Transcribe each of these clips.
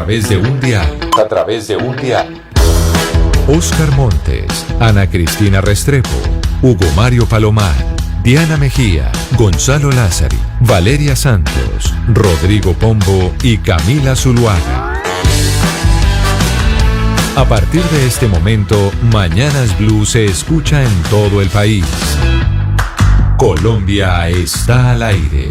través de un dial. Óscar Montes, Ana Cristina Restrepo, Hugo Mario Palomar, Diana Mejía, Gonzalo Lázari, Valeria Santos, Rodrigo Pombo y Camila Zuluaga. A partir de este momento, Mañanas Blue se escucha en todo el país. Colombia está al aire.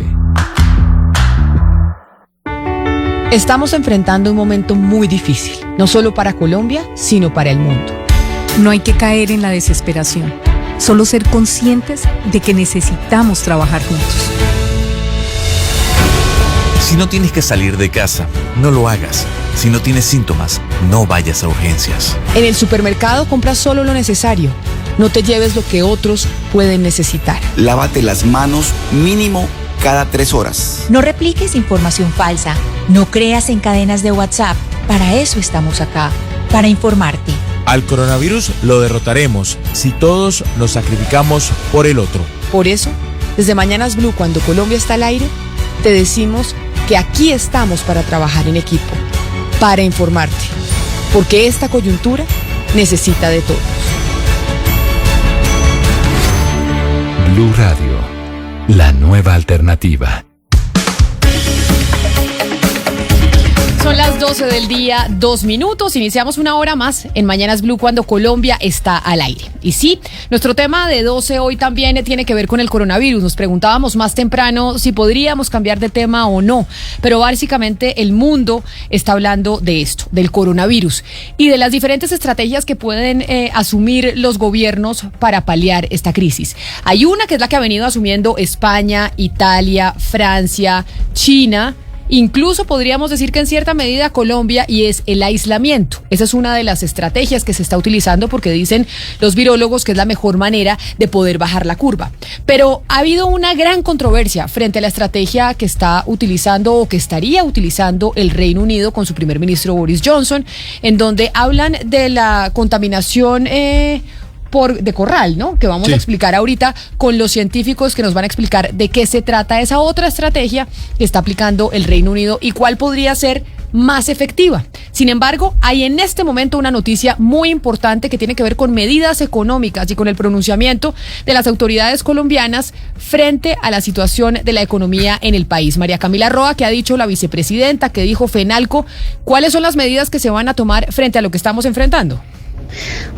Estamos enfrentando un momento muy difícil, no solo para Colombia, sino para el mundo. No hay que caer en la desesperación, solo ser conscientes de que necesitamos trabajar juntos. Si no tienes que salir de casa, no lo hagas. Si no tienes síntomas, no vayas a urgencias. En el supermercado compra solo lo necesario. No te lleves lo que otros pueden necesitar. Lávate las manos mínimo cada 3 horas. No repliques información falsa. No creas en cadenas de WhatsApp. Para eso estamos acá, para informarte. Al coronavirus lo derrotaremos si todos nos sacrificamos por el otro. Por eso, desde Mañanas Blue, cuando Colombia está al aire, te decimos que aquí estamos para trabajar en equipo, para informarte, porque esta coyuntura necesita de todos. Blue Radio, la nueva alternativa. Son las 12 del día, 2 minutos. Iniciamos una hora más en Mañanas Blue cuando Colombia está al aire. Y sí, nuestro tema de 12 hoy también tiene que ver con el coronavirus. Nos preguntábamos más temprano si podríamos cambiar de tema o no. Pero básicamente el mundo está hablando de esto, del coronavirus y de las diferentes estrategias que pueden asumir los gobiernos para paliar esta crisis. Hay una que es la que ha venido asumiendo España, Italia, Francia, China. Incluso podríamos decir que en cierta medida Colombia, y es el aislamiento. Esa es una de las estrategias que se está utilizando porque dicen los virólogos que es la mejor manera de poder bajar la curva. Pero ha habido una gran controversia frente a la estrategia que está utilizando o que estaría utilizando el Reino Unido con su primer ministro Boris Johnson, en donde hablan de la contaminación de corral, ¿no? Que vamos a explicar ahorita con los científicos que nos van a explicar de qué se trata esa otra estrategia que está aplicando el Reino Unido y cuál podría ser más efectiva. Sin embargo, hay en este momento una noticia muy importante que tiene que ver con medidas económicas y con el pronunciamiento de las autoridades colombianas frente a la situación de la economía en el país. María Camila Roa, ¿qué ha dicho la vicepresidenta? ¿Qué dijo FENALCO? ¿Cuáles son las medidas que se van a tomar frente a lo que estamos enfrentando?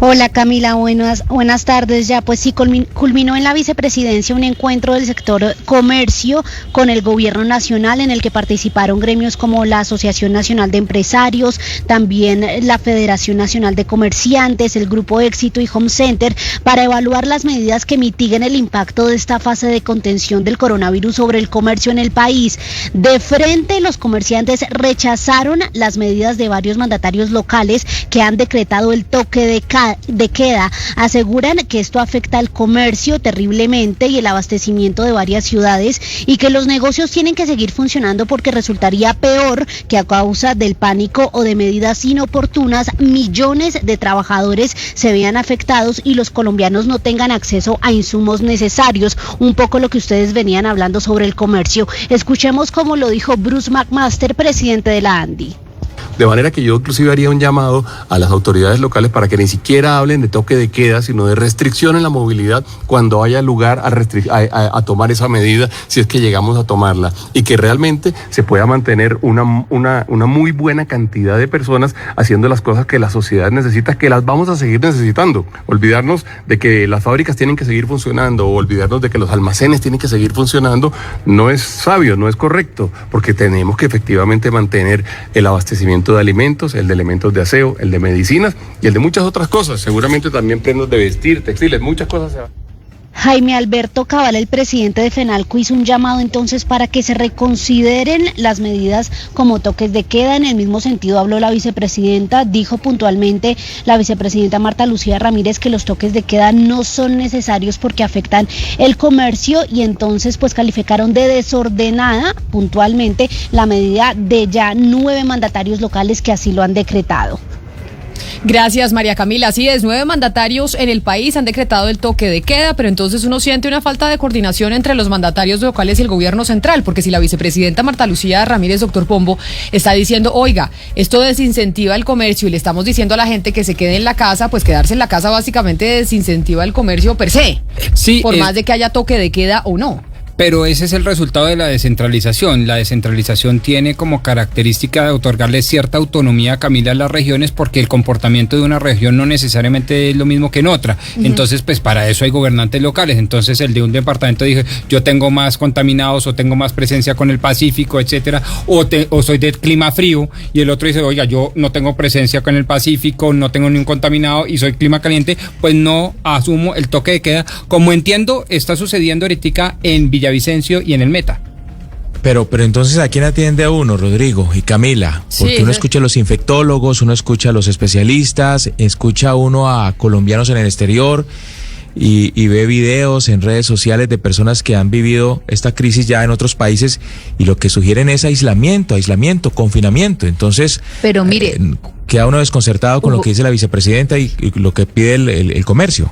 Hola Camila, buenas tardes. Ya pues sí, culminó en la vicepresidencia un encuentro del sector comercio con el gobierno nacional en el que participaron gremios como la Asociación Nacional de Empresarios, también la Federación Nacional de Comerciantes, el Grupo Éxito y Home Center, para evaluar las medidas que mitiguen el impacto de esta fase de contención del coronavirus sobre el comercio en el país. De frente, los comerciantes rechazaron las medidas de varios mandatarios locales que han decretado el toque de queda. Aseguran que esto afecta al comercio terriblemente y el abastecimiento de varias ciudades y que los negocios tienen que seguir funcionando porque resultaría peor que a causa del pánico o de medidas inoportunas millones de trabajadores se vean afectados y los colombianos no tengan acceso a insumos necesarios. Un poco lo que ustedes venían hablando sobre el comercio. Escuchemos cómo lo dijo Bruce McMaster, presidente de la ANDI. De manera que yo inclusive haría un llamado a las autoridades locales para que ni siquiera hablen de toque de queda, sino de restricción en la movilidad cuando haya lugar a tomar esa medida, si es que llegamos a tomarla, y que realmente se pueda mantener una muy buena cantidad de personas haciendo las cosas que la sociedad necesita, que las vamos a seguir necesitando. Olvidarnos de que las fábricas tienen que seguir funcionando o olvidarnos de que los almacenes tienen que seguir funcionando no es sabio, no es correcto, porque tenemos que efectivamente mantener el abastecimiento de alimentos, el de elementos de aseo, el de medicinas y el de muchas otras cosas, seguramente también prendas de vestir, textiles, muchas cosas se van. Jaime Alberto Cabal, el presidente de FENALCO, hizo un llamado entonces para que se reconsideren las medidas como toques de queda. En el mismo sentido habló la vicepresidenta, dijo puntualmente la vicepresidenta Marta Lucía Ramírez que los toques de queda no son necesarios porque afectan el comercio y entonces pues calificaron de desordenada puntualmente la medida de ya 9 mandatarios locales que así lo han decretado. Gracias, María Camila. Así es, 9 mandatarios en el país han decretado el toque de queda, pero entonces uno siente una falta de coordinación entre los mandatarios locales y el gobierno central, porque si la vicepresidenta Marta Lucía Ramírez, doctor Pombo, está diciendo, oiga, esto desincentiva el comercio y le estamos diciendo a la gente que se quede en la casa, pues quedarse en la casa básicamente desincentiva el comercio per se, sí, por más de que haya toque de queda o no. Pero ese es el resultado de la descentralización. La descentralización tiene como característica de otorgarle cierta autonomía, Camila, a las regiones, porque el comportamiento de una región no necesariamente es lo mismo que en otra. Entonces, pues para eso hay gobernantes locales. Entonces, el de un departamento dice, yo tengo más contaminados o tengo más presencia con el Pacífico, etcétera, o soy de clima frío, y el otro dice, oiga, yo no tengo presencia con el Pacífico, no tengo ni un contaminado y soy clima caliente, pues no asumo el toque de queda, como entiendo está sucediendo ahorita en Villavicencio y en el Meta. Pero entonces, ¿a quién atiende a uno, Rodrigo y Camila? Porque Sí, uno escucha a los infectólogos, uno escucha a los especialistas, escucha uno a colombianos en el exterior y ve videos en redes sociales de personas que han vivido esta crisis ya en otros países y lo que sugieren es aislamiento, confinamiento. Entonces, Pero mire, queda uno desconcertado con lo que dice la vicepresidenta y lo que pide el comercio.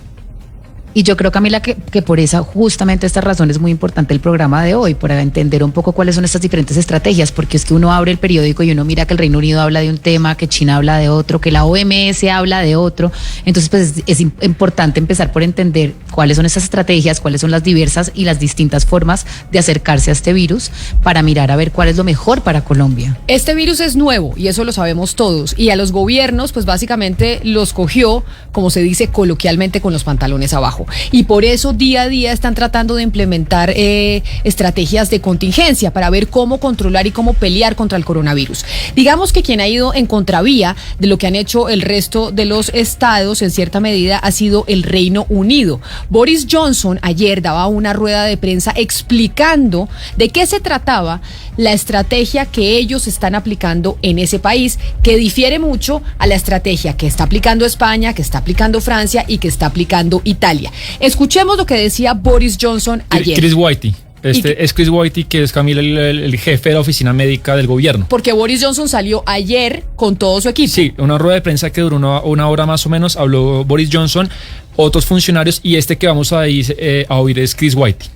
y yo creo, Camila, que por esa, justamente esta razón es muy importante el programa de hoy, para entender un poco cuáles son estas diferentes estrategias, porque es que uno abre el periódico y uno mira que el Reino Unido habla de un tema, que China habla de otro, que la OMS habla de otro. Entonces, pues es importante empezar por entender cuáles son esas estrategias, cuáles son las diversas y las distintas formas de acercarse a este virus para mirar a ver cuál es lo mejor para Colombia. Este virus es nuevo y eso lo sabemos todos, y a los gobiernos pues básicamente los cogió, como se dice coloquialmente, con los pantalones abajo, y por eso día a día están tratando de implementar estrategias de contingencia para ver cómo controlar y cómo pelear contra el coronavirus. Digamos que quien ha ido en contravía de lo que han hecho el resto de los estados en cierta medida ha sido el Reino Unido. Boris Johnson ayer daba una rueda de prensa explicando de qué se trataba la estrategia que ellos están aplicando en ese país, que difiere mucho a la estrategia que está aplicando España, que está aplicando Francia y que está aplicando Italia. Escuchemos lo que decía Boris Johnson ayer. Chris Whitey. Es Chris Whitey, que es, Camila, el jefe de la oficina médica del gobierno. Porque Boris Johnson salió ayer con todo su equipo. Sí, una rueda de prensa que duró una hora más o menos. Habló Boris Johnson, otros funcionarios, y este que vamos a oír es Chris Whitey.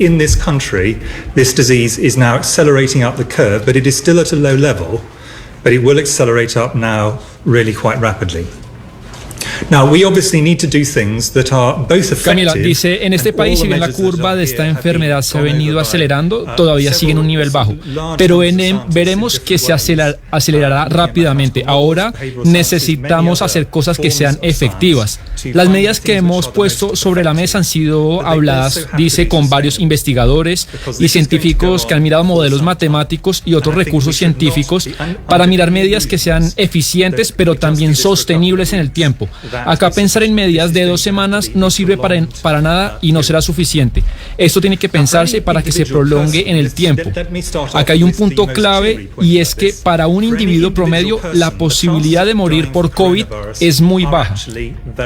In this country, this disease is now accelerating up the curve, but it is still at a low level, but it will accelerate up now really quite rapidly. Now, we obviously need to do things that are both effective. Camila dice, en este país, si bien la curva de esta enfermedad se ha venido acelerando, todavía sigue en un nivel bajo, pero veremos que se acelerará rápidamente. Ahora necesitamos hacer cosas que sean efectivas. Las medidas que hemos puesto sobre la mesa han sido habladas, dice, con varios investigadores y científicos que han mirado modelos matemáticos y otros recursos científicos para mirar medidas que sean eficientes, pero también sostenibles en el tiempo. Acá pensar en medidas de 2 semanas no sirve para nada y no será suficiente. Esto tiene que pensarse para que se prolongue en el tiempo. Acá hay un punto clave, y es que para un individuo promedio la posibilidad de morir por COVID es muy baja.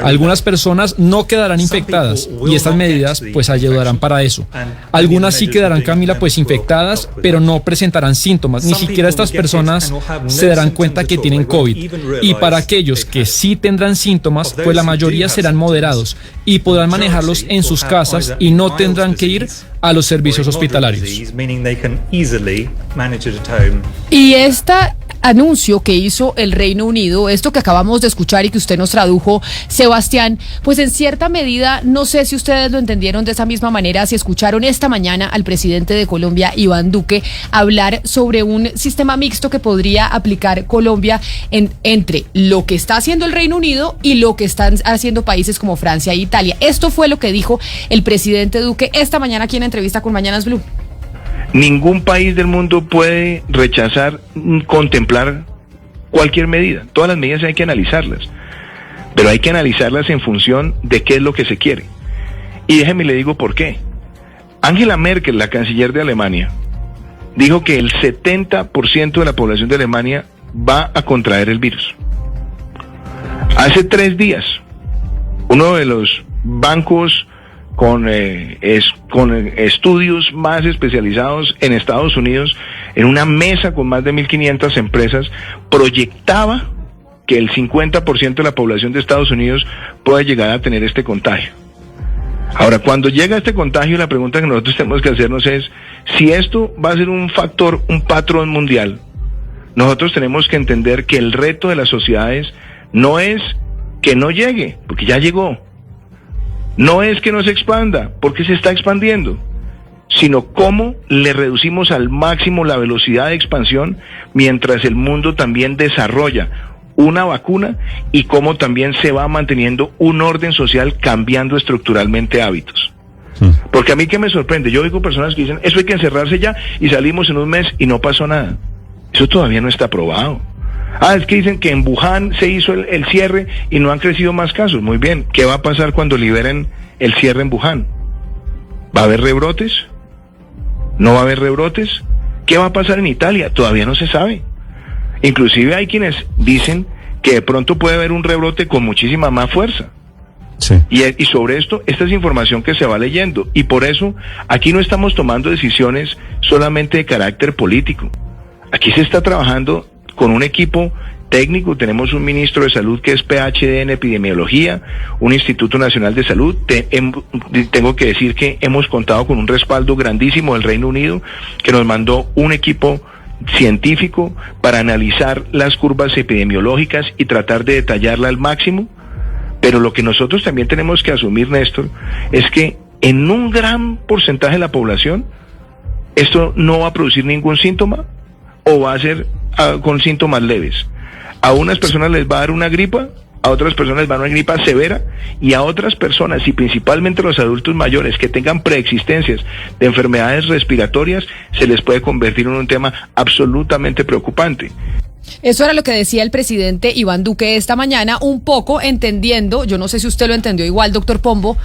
Algunas personas no quedarán infectadas y estas medidas pues ayudarán para eso. Algunas sí quedarán, Camila, pues infectadas, pero no presentarán síntomas. Ni siquiera estas personas se darán cuenta que tienen COVID. Y para aquellos que sí tendrán síntomas, pues la mayoría serán moderados y podrán manejarlos en sus casas y no tendrán que ir a los servicios hospitalarios. Y esta anuncio que hizo el Reino Unido, esto que acabamos de escuchar y que usted nos tradujo, Sebastián, pues en cierta medida, no sé si ustedes lo entendieron de esa misma manera, si escucharon esta mañana al presidente de Colombia, Iván Duque, hablar sobre un sistema mixto que podría aplicar Colombia entre lo que está haciendo el Reino Unido y lo que están haciendo países como Francia e Italia. Esto fue lo que dijo el presidente Duque esta mañana aquí en entrevista con Mañanas Blue. Ningún país del mundo puede rechazar, contemplar cualquier medida. Todas las medidas hay que analizarlas, pero hay que analizarlas en función de qué es lo que se quiere. Y déjeme le digo por qué. Angela Merkel, la canciller de Alemania, dijo que el 70% de la población de Alemania va a contraer el virus. Hace 3 días, uno de los bancos con estudios más especializados en Estados Unidos, en una mesa con más de 1.500 empresas, proyectaba que el 50% de la población de Estados Unidos puede llegar a tener este contagio. Ahora, cuando llega este contagio, la pregunta que nosotros tenemos que hacernos es, si esto va a ser un factor, un patrón mundial, nosotros tenemos que entender que el reto de las sociedades no es que no llegue, porque ya llegó. No es que no se expanda, porque se está expandiendo, sino cómo le reducimos al máximo la velocidad de expansión mientras el mundo también desarrolla una vacuna y cómo también se va manteniendo un orden social cambiando estructuralmente hábitos. Porque a mí que me sorprende, yo oigo personas que dicen, eso hay que encerrarse ya y salimos en un mes y no pasó nada. Eso todavía no está aprobado. Es que dicen que en Wuhan se hizo el cierre y no han crecido más casos. Muy bien, ¿qué va a pasar cuando liberen el cierre en Wuhan? ¿Va a haber rebrotes? ¿No va a haber rebrotes? ¿Qué va a pasar en Italia? Todavía no se sabe. Inclusive hay quienes dicen que de pronto puede haber un rebrote con muchísima más fuerza. Sí. Y sobre esto, esta es información que se va leyendo. Y por eso, aquí no estamos tomando decisiones solamente de carácter político. Aquí se está trabajando con un equipo técnico. Tenemos un ministro de salud que es PhD en epidemiología, un Instituto Nacional de Salud. Tengo que decir que hemos contado con un respaldo grandísimo del Reino Unido, que nos mandó un equipo científico para analizar las curvas epidemiológicas y tratar de detallarla al máximo. Pero lo que nosotros también tenemos que asumir, Néstor, es que en un gran porcentaje de la población esto no va a producir ningún síntoma o va a ser con síntomas leves. A unas personas les va a dar una gripa, a otras personas les va a dar una gripa severa, y a otras personas, y principalmente los adultos mayores que tengan preexistencias de enfermedades respiratorias, se les puede convertir en un tema absolutamente preocupante. Eso era lo que decía el presidente Iván Duque esta mañana, un poco entendiendo, yo no sé si usted lo entendió igual, doctor Pombo,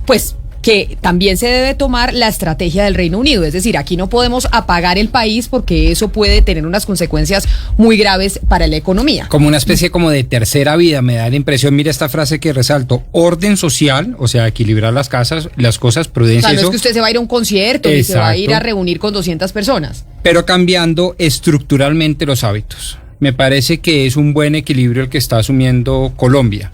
pues que también se debe tomar la estrategia del Reino Unido. Es decir, aquí no podemos apagar el país porque eso puede tener unas consecuencias muy graves para la economía. Como una especie como de tercera vida, me da la impresión. Mira esta frase que resalto: orden social, o sea, equilibrar las cosas, prudencia. O sea, no es que usted se va a ir a un concierto ni se va a ir a reunir con 200 personas. Pero cambiando estructuralmente los hábitos. Me parece que es un buen equilibrio el que está asumiendo Colombia.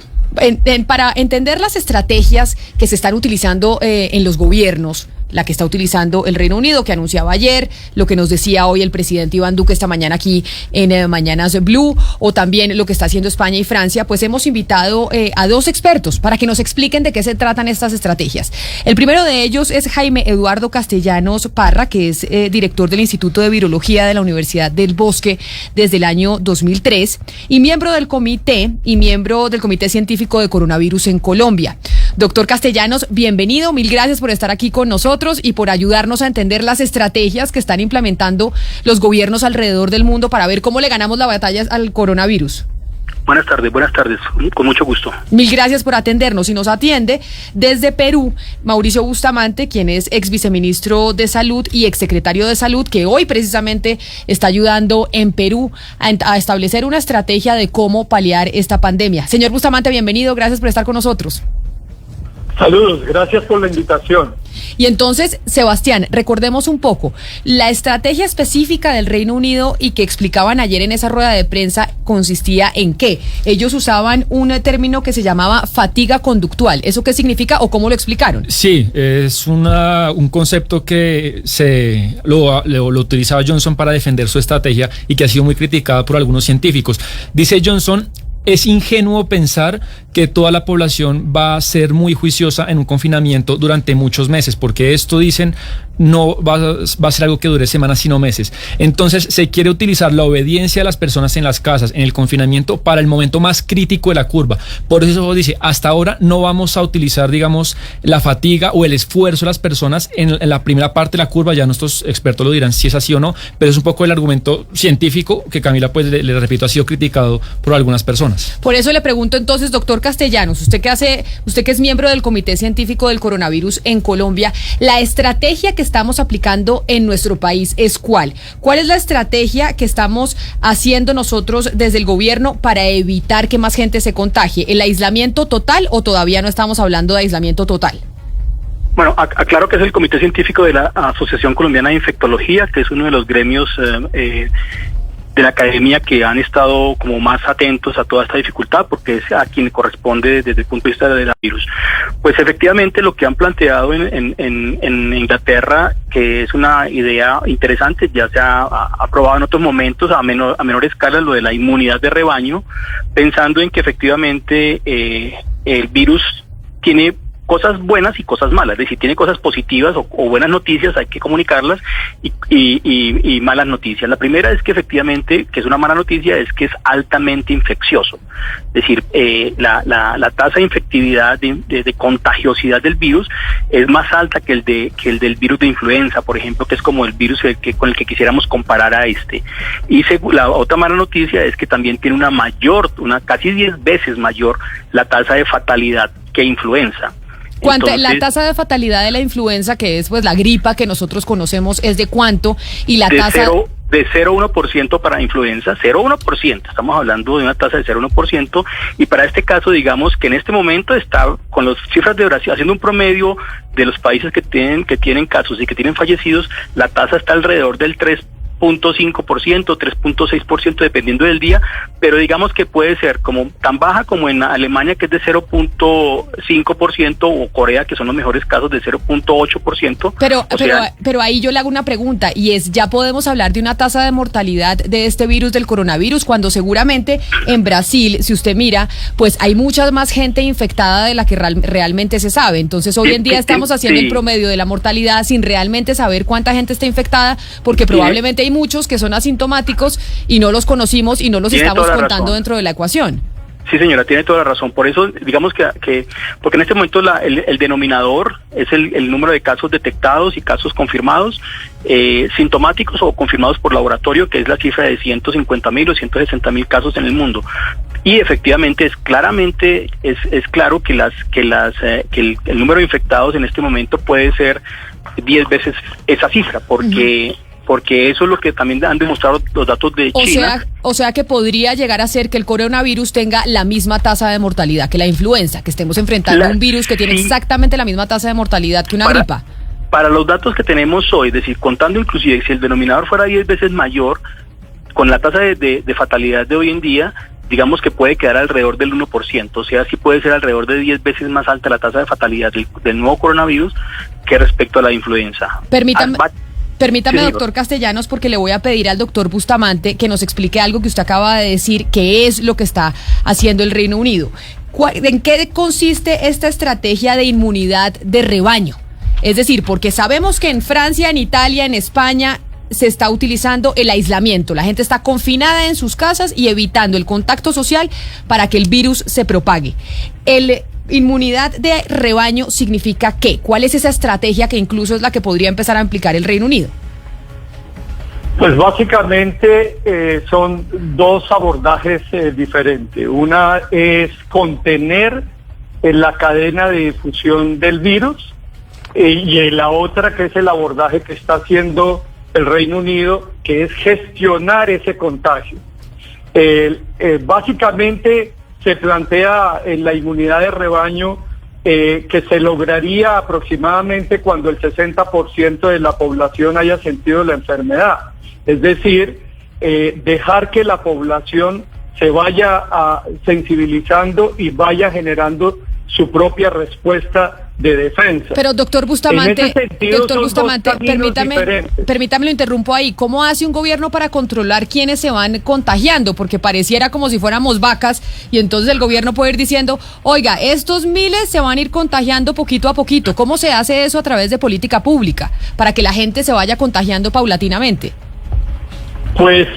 Para entender las estrategias que se están utilizando en los gobiernos, la que está utilizando el Reino Unido, que anunciaba ayer, lo que nos decía hoy el presidente Iván Duque esta mañana aquí en Mañanas Blue, o también lo que está haciendo España y Francia, pues hemos invitado a dos expertos para que nos expliquen de qué se tratan estas estrategias. El primero de ellos es Jaime Eduardo Castellanos Parra, que es director del Instituto de Virología de la Universidad del Bosque desde el año 2003 y miembro del comité científico de coronavirus en Colombia. Doctor Castellanos, bienvenido, mil gracias por estar aquí con nosotros y por ayudarnos a entender las estrategias que están implementando los gobiernos alrededor del mundo para ver cómo le ganamos la batalla al coronavirus. Buenas tardes, con mucho gusto. Mil gracias por atendernos. Y nos atiende desde Perú Mauricio Bustamante, quien es ex viceministro de Salud y exsecretario de Salud, que hoy precisamente está ayudando en Perú a establecer una estrategia de cómo paliar esta pandemia. Señor Bustamante, bienvenido, gracias por estar con nosotros. Saludos, gracias por la invitación. Y entonces, Sebastián, recordemos un poco, la estrategia específica del Reino Unido y que explicaban ayer en esa rueda de prensa consistía en qué. Ellos usaban un término que se llamaba fatiga conductual. ¿Eso qué significa o cómo lo explicaron? Sí, es un concepto que lo utilizaba Johnson para defender su estrategia y que ha sido muy criticada por algunos científicos. Dice Johnson: es ingenuo pensar que toda la población va a ser muy juiciosa en un confinamiento durante muchos meses, porque esto, dicen, no va a ser algo que dure semanas, sino meses. Entonces se quiere utilizar la obediencia de las personas en las casas, en el confinamiento, para el momento más crítico de la curva. Por eso dice, hasta ahora no vamos a utilizar, digamos, la fatiga o el esfuerzo de las personas en la primera parte de la curva. Ya nuestros expertos lo dirán si es así o no, pero es un poco el argumento científico que, Camila, pues le repito, ha sido criticado por algunas personas. Por eso le pregunto entonces, doctor Castellanos, usted que es miembro del Comité Científico del Coronavirus en Colombia, la estrategia que estamos aplicando en nuestro país es ¿cuál? ¿Cuál es la estrategia que estamos haciendo nosotros desde el gobierno para evitar que más gente se contagie? ¿El aislamiento total o todavía no estamos hablando de aislamiento total? Bueno, aclaro que es el Comité Científico de la Asociación Colombiana de Infectología, que es uno de los gremios la academia que han estado como más atentos a toda esta dificultad, porque es a quien corresponde desde el punto de vista del virus. Pues efectivamente lo que han planteado en Inglaterra, que es una idea interesante, ya se ha aprobado en otros momentos a menor escala, lo de la inmunidad de rebaño, pensando en que efectivamente el virus tiene cosas buenas y cosas malas, es decir, tiene cosas positivas o buenas noticias, hay que comunicarlas, y malas noticias. La primera es que efectivamente, que es una mala noticia, es que es altamente infeccioso, es decir, la tasa de infectividad, de contagiosidad del virus es más alta que el del virus de influenza, por ejemplo, que es como el virus con el que quisiéramos comparar a este. Y la otra mala noticia es que también tiene una casi 10 veces mayor la tasa de fatalidad que influenza. Entonces, la tasa de fatalidad de la influenza, que es pues la gripa que nosotros conocemos, ¿es de cuánto? Y la tasa de 0,1% para influenza, 0,1%, estamos hablando de una tasa de 0,1%, y para este caso digamos que en este momento está con las cifras de Brasil, haciendo un promedio de los países que tienen casos y que tienen fallecidos, la tasa está alrededor del 3.5%, 3.6%, dependiendo del día, pero digamos que puede ser como tan baja como en Alemania, que es de 0.5%, o Corea, que son los mejores casos, de 0.8%. Pero ahí yo le hago una pregunta, y es, ¿ya podemos hablar de una tasa de mortalidad de este virus, del coronavirus, cuando seguramente en Brasil, si usted mira, pues hay mucha más gente infectada de la que realmente se sabe? Entonces hoy en día estamos haciendo el promedio de la mortalidad sin realmente saber cuánta gente está infectada, porque probablemente hay muchos que son asintomáticos y no los conocimos y no los estamos contando dentro de la ecuación. Sí, señora, tiene toda la razón. Por eso, digamos que porque en este momento el denominador es el número de casos detectados y casos confirmados, sintomáticos o confirmados por laboratorio, que es la cifra de 150.000 o 160.000 casos en el mundo. Y efectivamente es claro que el número de infectados en este momento puede ser 10 veces esa cifra, porque eso es lo que también han demostrado los datos de China. O sea que podría llegar a ser que el coronavirus tenga la misma tasa de mortalidad que la influenza, que estemos enfrentando un virus que tiene exactamente la misma tasa de mortalidad que una gripa. Para los datos que tenemos hoy, es decir, contando inclusive si el denominador fuera 10 veces mayor, con la tasa de fatalidad de hoy en día, digamos que puede quedar alrededor del 1%, o sea, sí puede ser alrededor de 10 veces más alta la tasa de fatalidad del nuevo coronavirus que respecto a la influenza. Permítame, doctor Castellanos, porque le voy a pedir al doctor Bustamante que nos explique algo que usted acaba de decir, que es lo que está haciendo el Reino Unido. ¿En qué consiste esta estrategia de inmunidad de rebaño? Es decir, porque sabemos que en Francia, en Italia, en España se está utilizando el aislamiento. La gente está confinada en sus casas y evitando el contacto social para que el virus se propague. Inmunidad de rebaño significa ¿qué? ¿Cuál es esa estrategia que incluso es la que podría empezar a aplicar el Reino Unido? Pues básicamente son dos abordajes diferentes. Una es contener la cadena de difusión del virus y la otra, que es el abordaje que está haciendo el Reino Unido, que es gestionar ese contagio. Básicamente se plantea en la inmunidad de rebaño que se lograría aproximadamente cuando el 60% de la población haya sentido la enfermedad. Es decir, dejar que la población se vaya sensibilizando y vaya generando su propia respuesta de defensa. Pero doctor Bustamante, permítame lo interrumpo ahí. ¿Cómo hace un gobierno para controlar quiénes se van contagiando? Porque pareciera como si fuéramos vacas y entonces el gobierno puede ir diciendo, oiga, estos miles se van a ir contagiando poquito a poquito. ¿Cómo se hace eso a través de política pública para que la gente se vaya contagiando paulatinamente? Pues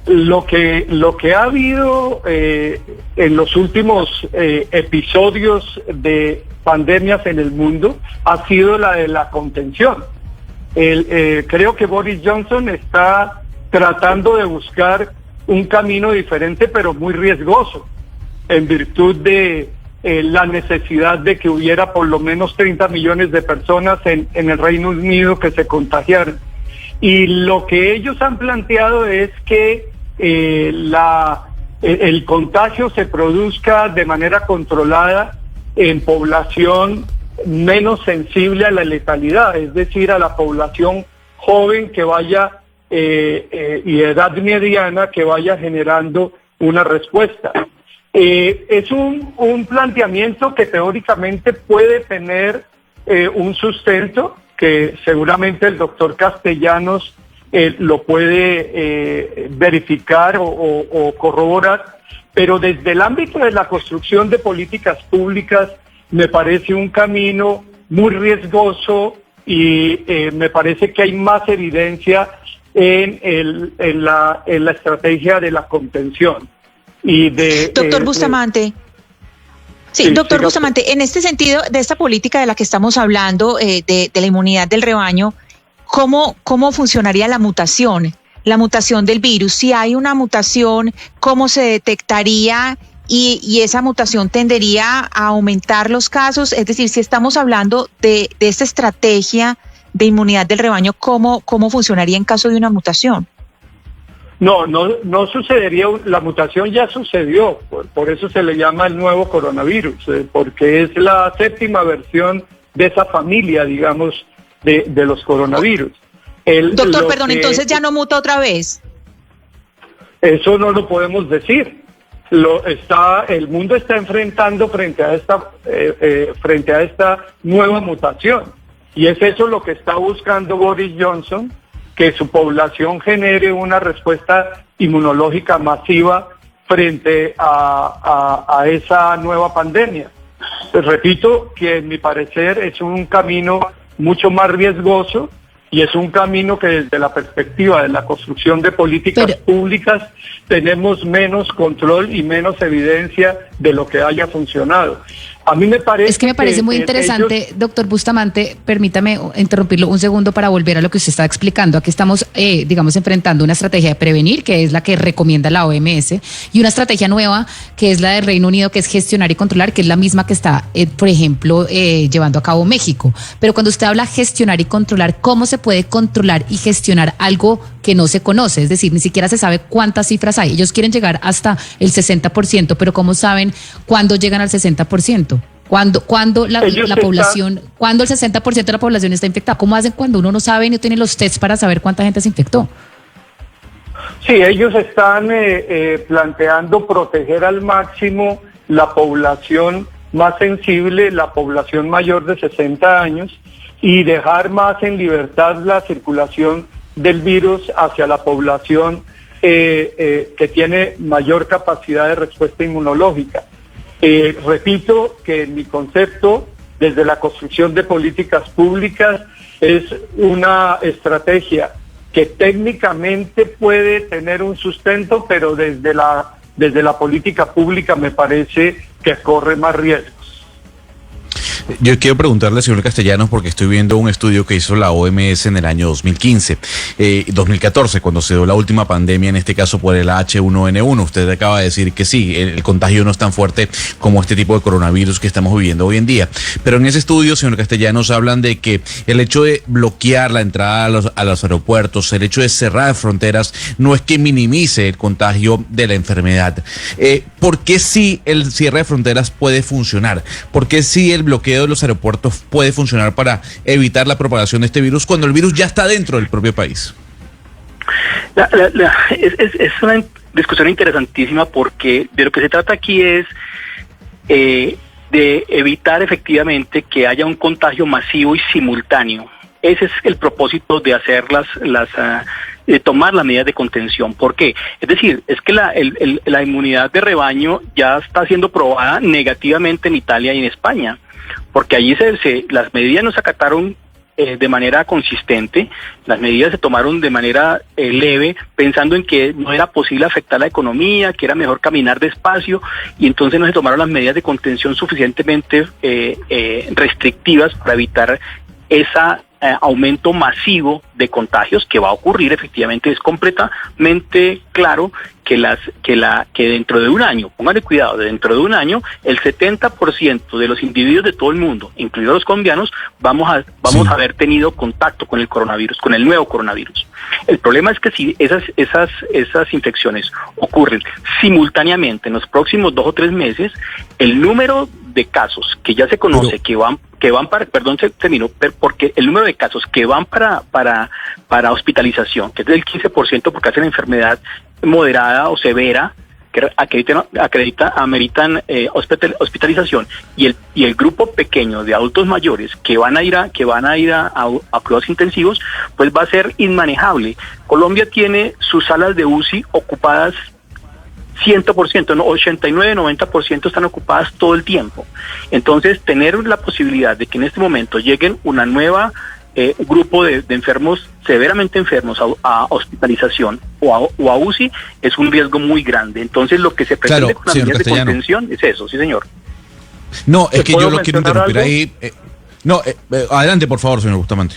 lo que ha habido en los últimos episodios de pandemias en el mundo ha sido la de la contención. Creo que Boris Johnson está tratando de buscar un camino diferente, pero muy riesgoso, en virtud de la necesidad de que hubiera por lo menos 30 millones de personas en el Reino Unido que se contagiaran. Y lo que ellos han planteado es que el contagio se produzca de manera controlada en población menos sensible a la letalidad, es decir, a la población joven que vaya y edad mediana que vaya generando una respuesta. Es un planteamiento que teóricamente puede tener un sustento, que seguramente el doctor Castellanos lo puede verificar o corroborar, pero desde el ámbito de la construcción de políticas públicas me parece un camino muy riesgoso y me parece que hay más evidencia en la estrategia de la contención. Y doctor Bustamante. Sí, doctor Bustamante, en este sentido, de esta política de la que estamos hablando, de la inmunidad del rebaño, ¿cómo funcionaría la mutación del virus? Si hay una mutación, ¿cómo se detectaría? Y esa mutación tendería a aumentar los casos. Es decir, si estamos hablando de esta estrategia de inmunidad del rebaño, ¿cómo funcionaría en caso de una mutación? No sucedería, la mutación ya sucedió, por eso se le llama el nuevo coronavirus, porque es la séptima versión de esa familia, digamos, de los coronavirus. Doctor, perdón, entonces ya no muta otra vez. Eso no lo podemos decir. El mundo está enfrentando frente a esta nueva mutación, y es eso lo que está buscando Boris Johnson, que su población genere una respuesta inmunológica masiva frente a esa nueva pandemia. Pues repito que en mi parecer es un camino mucho más riesgoso y es un camino que desde la perspectiva de la construcción de políticas públicas tenemos menos control y menos evidencia de lo que haya funcionado. A mí me parece... Es que me parece muy interesante, doctor Bustamante, permítame interrumpirlo un segundo para volver a lo que usted está explicando. Aquí estamos, digamos, enfrentando una estrategia de prevenir, que es la que recomienda la OMS, y una estrategia nueva, que es la del Reino Unido, que es gestionar y controlar, que es la misma que está, por ejemplo, llevando a cabo México. Pero cuando usted habla gestionar y controlar, ¿cómo se puede controlar y gestionar algo que no se conoce? Es decir, ni siquiera se sabe cuántas cifras hay. Ellos quieren llegar hasta el 60%, pero ¿cómo saben cuándo llegan al 60%? ¿Cuándo la población, cuándo el 60% de la población está infectada? ¿Cómo hacen cuando uno no sabe y no tiene los tests para saber cuánta gente se infectó? Sí, ellos están planteando proteger al máximo la población más sensible, la población mayor de 60 años, y dejar más en libertad la circulación del virus hacia la población que tiene mayor capacidad de respuesta inmunológica. Repito que en mi concepto, desde la construcción de políticas públicas, es una estrategia que técnicamente puede tener un sustento, pero desde la política pública me parece que corre más riesgos. Yo quiero preguntarle, señor Castellanos, porque estoy viendo un estudio que hizo la OMS en el año 2014, cuando se dio la última pandemia, en este caso por el H1N1. Usted acaba de decir que sí, el contagio no es tan fuerte como este tipo de coronavirus que estamos viviendo hoy en día. Pero en ese estudio, señor Castellanos, hablan de que el hecho de bloquear la entrada a los aeropuertos, el hecho de cerrar fronteras, no es que minimice el contagio de la enfermedad. ¿Por qué sí el cierre de fronteras puede funcionar? ¿Por qué sí el bloqueo de los aeropuertos puede funcionar para evitar la propagación de este virus cuando el virus ya está dentro del propio país? Es una discusión interesantísima, porque de lo que se trata aquí es de evitar efectivamente que haya un contagio masivo y simultáneo. Ese es el propósito de hacer de tomar las medidas de contención. ¿Por qué? Es decir, es que la inmunidad de rebaño ya está siendo probada negativamente en Italia y en España, porque allí las medidas no se acataron de manera consistente, las medidas se tomaron de manera leve, pensando en que no era posible afectar la economía, que era mejor caminar despacio, y entonces no se tomaron las medidas de contención suficientemente restrictivas para evitar ese aumento masivo de contagios que va a ocurrir. Efectivamente, es completamente claro que dentro de un año, pónganle cuidado, dentro de un año, el 70% de los individuos de todo el mundo, incluidos los colombianos, vamos a haber tenido contacto con el coronavirus, con el nuevo coronavirus. El problema es que si esas infecciones ocurren simultáneamente en los próximos 2 o 3 meses, el número de casos que ya se conoce que van para, perdón, termino, porque el número de casos que van para hospitalización, que es del 15%, porque hacen enfermedad moderada o severa, que ameritan hospitalización, y el grupo pequeño de adultos mayores que van a ir a cuidados intensivos, pues va a ser inmanejable. Colombia tiene sus salas de UCI ocupadas 100%, no, 89-90% están ocupadas todo el tiempo. Entonces, tener la posibilidad de que en este momento lleguen una nueva grupo de enfermos, severamente enfermos, a hospitalización o a UCI, es un riesgo muy grande. Entonces, lo que se pretende con las medidas de contención es eso, sí, señor. No, es que yo lo quiero interrumpir ahí. Adelante, por favor, señor Bustamante.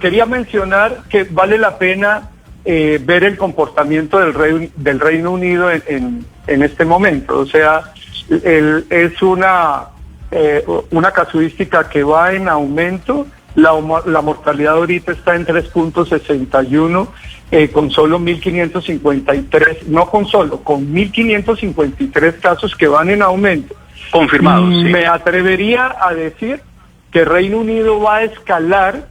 Quería mencionar que vale la pena ver el comportamiento del Reino Unido en este momento. O sea, es una casuística que va en aumento. La mortalidad ahorita está en 3.61, con solo 1.553, con 1.553 casos que van en aumento. Confirmados, sí. Me atrevería a decir que Reino Unido va a escalar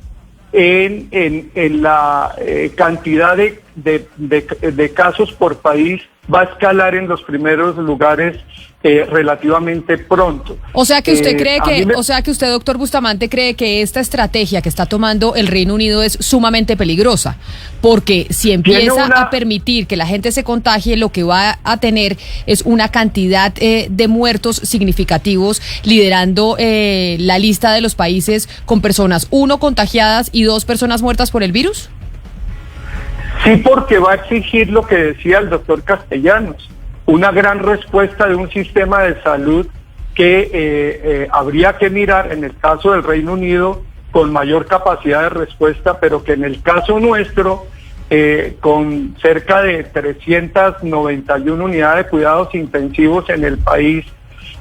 en la cantidad de casos por país, va a escalar en los primeros lugares relativamente pronto. O sea que usted usted, doctor Bustamante, cree que esta estrategia que está tomando el Reino Unido es sumamente peligrosa, porque si empieza a permitir que la gente se contagie, lo que va a tener es una cantidad de muertos significativos, liderando la lista de los países con personas, 1, contagiadas y 2, personas muertas por el virus. Sí, porque va a exigir lo que decía el doctor Castellanos, una gran respuesta de un sistema de salud que habría que mirar en el caso del Reino Unido con mayor capacidad de respuesta, pero que en el caso nuestro, con cerca de 391 unidades de cuidados intensivos en el país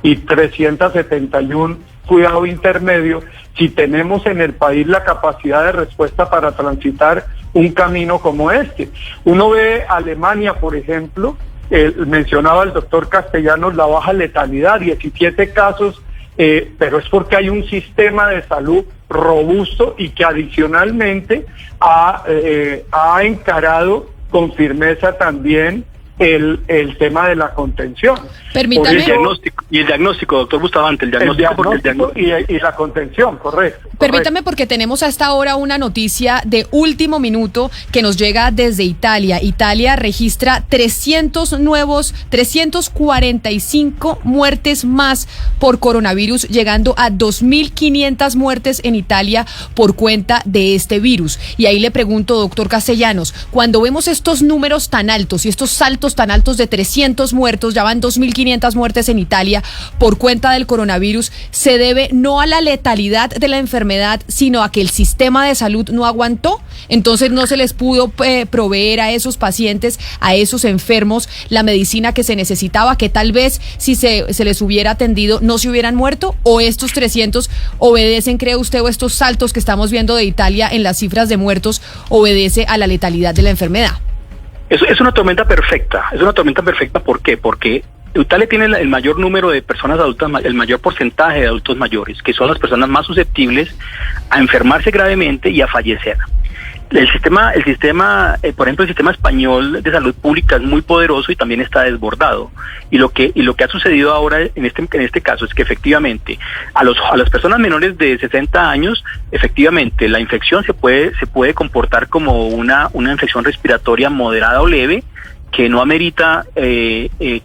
y 371 cuidado intermedio, si tenemos en el país la capacidad de respuesta para transitar un camino como este. Uno ve Alemania, por ejemplo, mencionaba el doctor Castellanos la baja letalidad, 17 casos, pero es porque hay un sistema de salud robusto y que adicionalmente ha encarado con firmeza también el tema de la contención. Permítame. Y el diagnóstico, doctor Bustamante, el diagnóstico y la contención, correcto. Permítame, porque tenemos a esta hora una noticia de último minuto que nos llega desde Italia. Italia registra 345 muertes más por coronavirus, llegando a 2.500 muertes en Italia por cuenta de este virus. Y ahí le pregunto, doctor Castellanos, cuando vemos estos números tan altos y estos saltos tan altos de 300 muertos, ya van 2.500 muertes en Italia por cuenta del coronavirus, ¿se debe no a la letalidad de la enfermedad, sino a que el sistema de salud no aguantó? Entonces no se les pudo proveer a esos pacientes, a esos enfermos, la medicina que se necesitaba, que tal vez si se les hubiera atendido no se hubieran muerto. ¿O estos 300 obedecen, cree usted, o estos saltos que estamos viendo de Italia en las cifras de muertos obedece a la letalidad de la enfermedad? Es una tormenta perfecta. ¿Por qué? Porque Italia tiene el mayor número de personas adultas, el mayor porcentaje de adultos mayores, que son las personas más susceptibles a enfermarse gravemente y a fallecer. El sistema, por ejemplo, el sistema español de salud pública es muy poderoso y también está desbordado. Y lo que ha sucedido ahora en este caso es que efectivamente a las personas menores de 60 años, efectivamente la infección se puede comportar como una infección respiratoria moderada o leve, que no amerita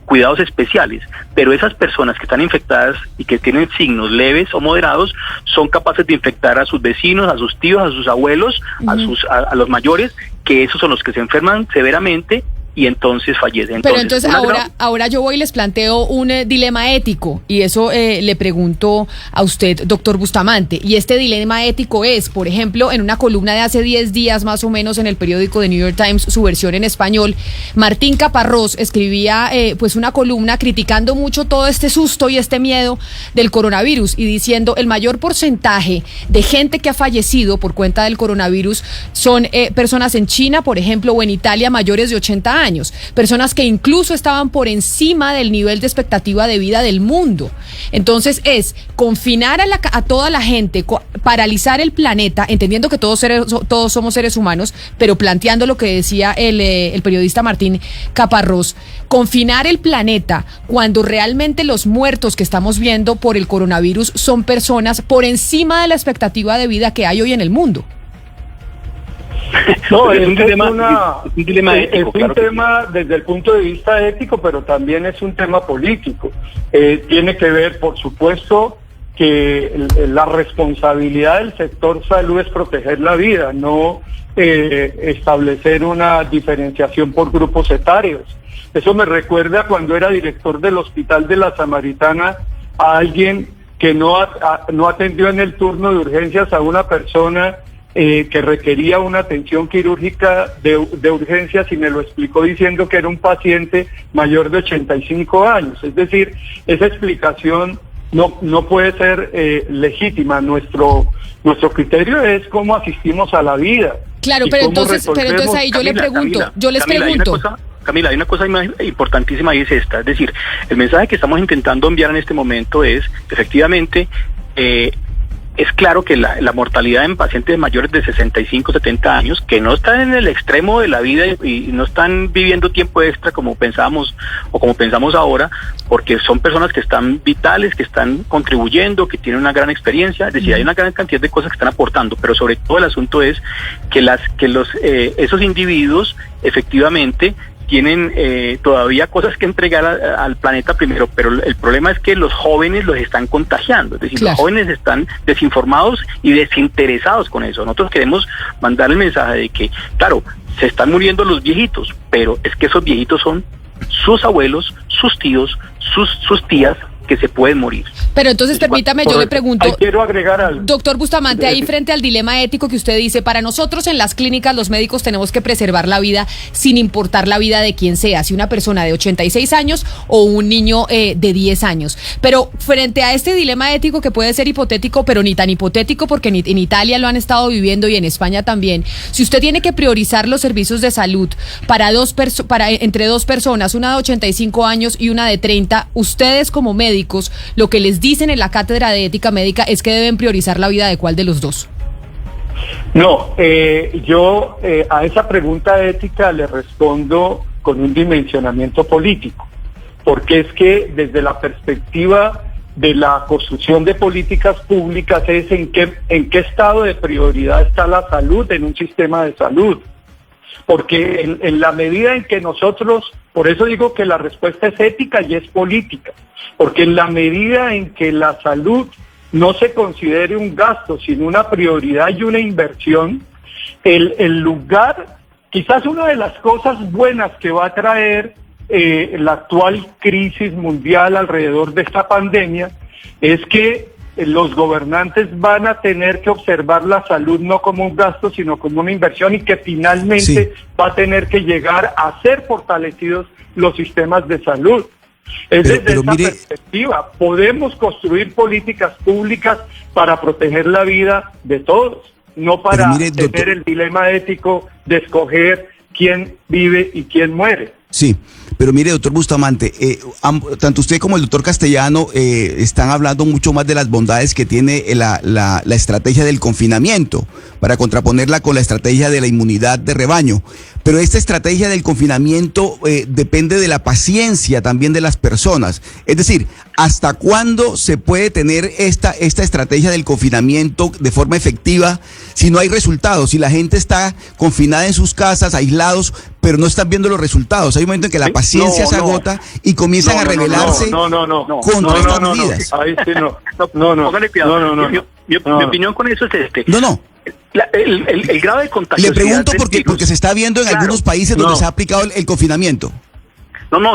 cuidados especiales, pero esas personas que están infectadas y que tienen signos leves o moderados son capaces de infectar a sus vecinos, a sus tíos, a sus abuelos, a los mayores, que esos son los que se enferman severamente y entonces fallecen. Pero entonces ahora yo voy y les planteo un dilema ético, y eso le pregunto a usted, doctor Bustamante, y este dilema ético es, por ejemplo, en una columna de hace 10 días más o menos en el periódico The New York Times, su versión en español, Martín Caparrós escribía pues una columna criticando mucho todo este susto y este miedo del coronavirus y diciendo el mayor porcentaje de gente que ha fallecido por cuenta del coronavirus son personas en China, por ejemplo, o en Italia, mayores de 80 años. años, personas que incluso estaban por encima del nivel de expectativa de vida del mundo. Entonces es confinar a toda la gente, paralizar el planeta, entendiendo que todos somos seres humanos, pero planteando lo que decía el periodista Martín Caparrós, confinar el planeta cuando realmente los muertos que estamos viendo por el coronavirus son personas por encima de la expectativa de vida que hay hoy en el mundo. No, es un dilema ético, es un tema desde el punto de vista ético, pero también es un tema político. Tiene que ver, por supuesto, que la responsabilidad del sector salud es proteger la vida, no establecer una diferenciación por grupos etarios. Eso me recuerda cuando era director del Hospital de la Samaritana a alguien que no atendió en el turno de urgencias a una persona que requería una atención quirúrgica de urgencias y me lo explicó diciendo que era un paciente mayor de 85 años. Es decir, esa explicación no puede ser legítima. Nuestro criterio es cómo asistimos a la vida. Claro, pero entonces ahí yo les pregunto. Camila, hay una cosa importantísima y es esta, es decir, el mensaje que estamos intentando enviar en este momento es, efectivamente, es claro que la mortalidad en pacientes mayores de 65, 70 años, que no están en el extremo de la vida y no están viviendo tiempo extra como pensábamos o como pensamos ahora, porque son personas que están vitales, que están contribuyendo, que tienen una gran experiencia, es decir, hay una gran cantidad de cosas que están aportando, pero sobre todo el asunto es que esos individuos efectivamente tienen todavía cosas que entregar al planeta primero, pero el problema es que los jóvenes los están contagiando, es decir, claro, los jóvenes están desinformados y desinteresados con eso. Nosotros queremos mandar el mensaje de que, claro, se están muriendo los viejitos, pero es que esos viejitos son sus abuelos, sus tíos, sus tías, que se pueden morir. Pero entonces permítame, yo le pregunto, quiero agregar algo. Doctor Bustamante, ahí frente al dilema ético que usted dice, para nosotros en las clínicas los médicos tenemos que preservar la vida sin importar la vida de quien sea, si una persona de 86 años o un niño de 10 años. Pero frente a este dilema ético que puede ser hipotético, pero ni tan hipotético porque en Italia lo han estado viviendo y en España también, si usted tiene que priorizar los servicios de salud entre dos personas, una de 85 años y una de 30, ustedes como médicos, lo que les dicen en la cátedra de ética médica es que deben priorizar la vida de cuál de los dos. No, yo a esa pregunta ética le respondo con un dimensionamiento político, porque es que desde la perspectiva de la construcción de políticas públicas es en qué estado de prioridad está la salud en un sistema de salud. Porque en la medida en que nosotros, por eso digo que la respuesta es ética y es política, porque en la medida en que la salud no se considere un gasto, sino una prioridad y una inversión, el lugar, quizás una de las cosas buenas que va a traer la actual crisis mundial alrededor de esta pandemia, es que los gobernantes van a tener que observar la salud no como un gasto, sino como una inversión y que finalmente va a tener que llegar a ser fortalecidos los sistemas de salud. Desde esta perspectiva, podemos construir políticas públicas para proteger la vida de todos, no para tener el dilema ético de escoger quién vive y quién muere. Sí, pero mire, doctor Bustamante, tanto usted como el doctor Castellano están hablando mucho más de las bondades que tiene la estrategia del confinamiento para contraponerla con la estrategia de la inmunidad de rebaño. Pero esta estrategia del confinamiento depende de la paciencia también de las personas. Es decir, ¿hasta cuándo se puede tener esta estrategia del confinamiento de forma efectiva si no hay resultados? Si la gente está confinada en sus casas, aislados, pero no están viendo los resultados. Hay un momento en que la paciencia se agota y comienzan a rebelarse contra estas medidas. Ahí sí no. Póngale cuidado. Mi opinión con eso es este. El grado de contagiosidad. Le pregunto porque se está viendo en algunos países donde se ha aplicado el confinamiento.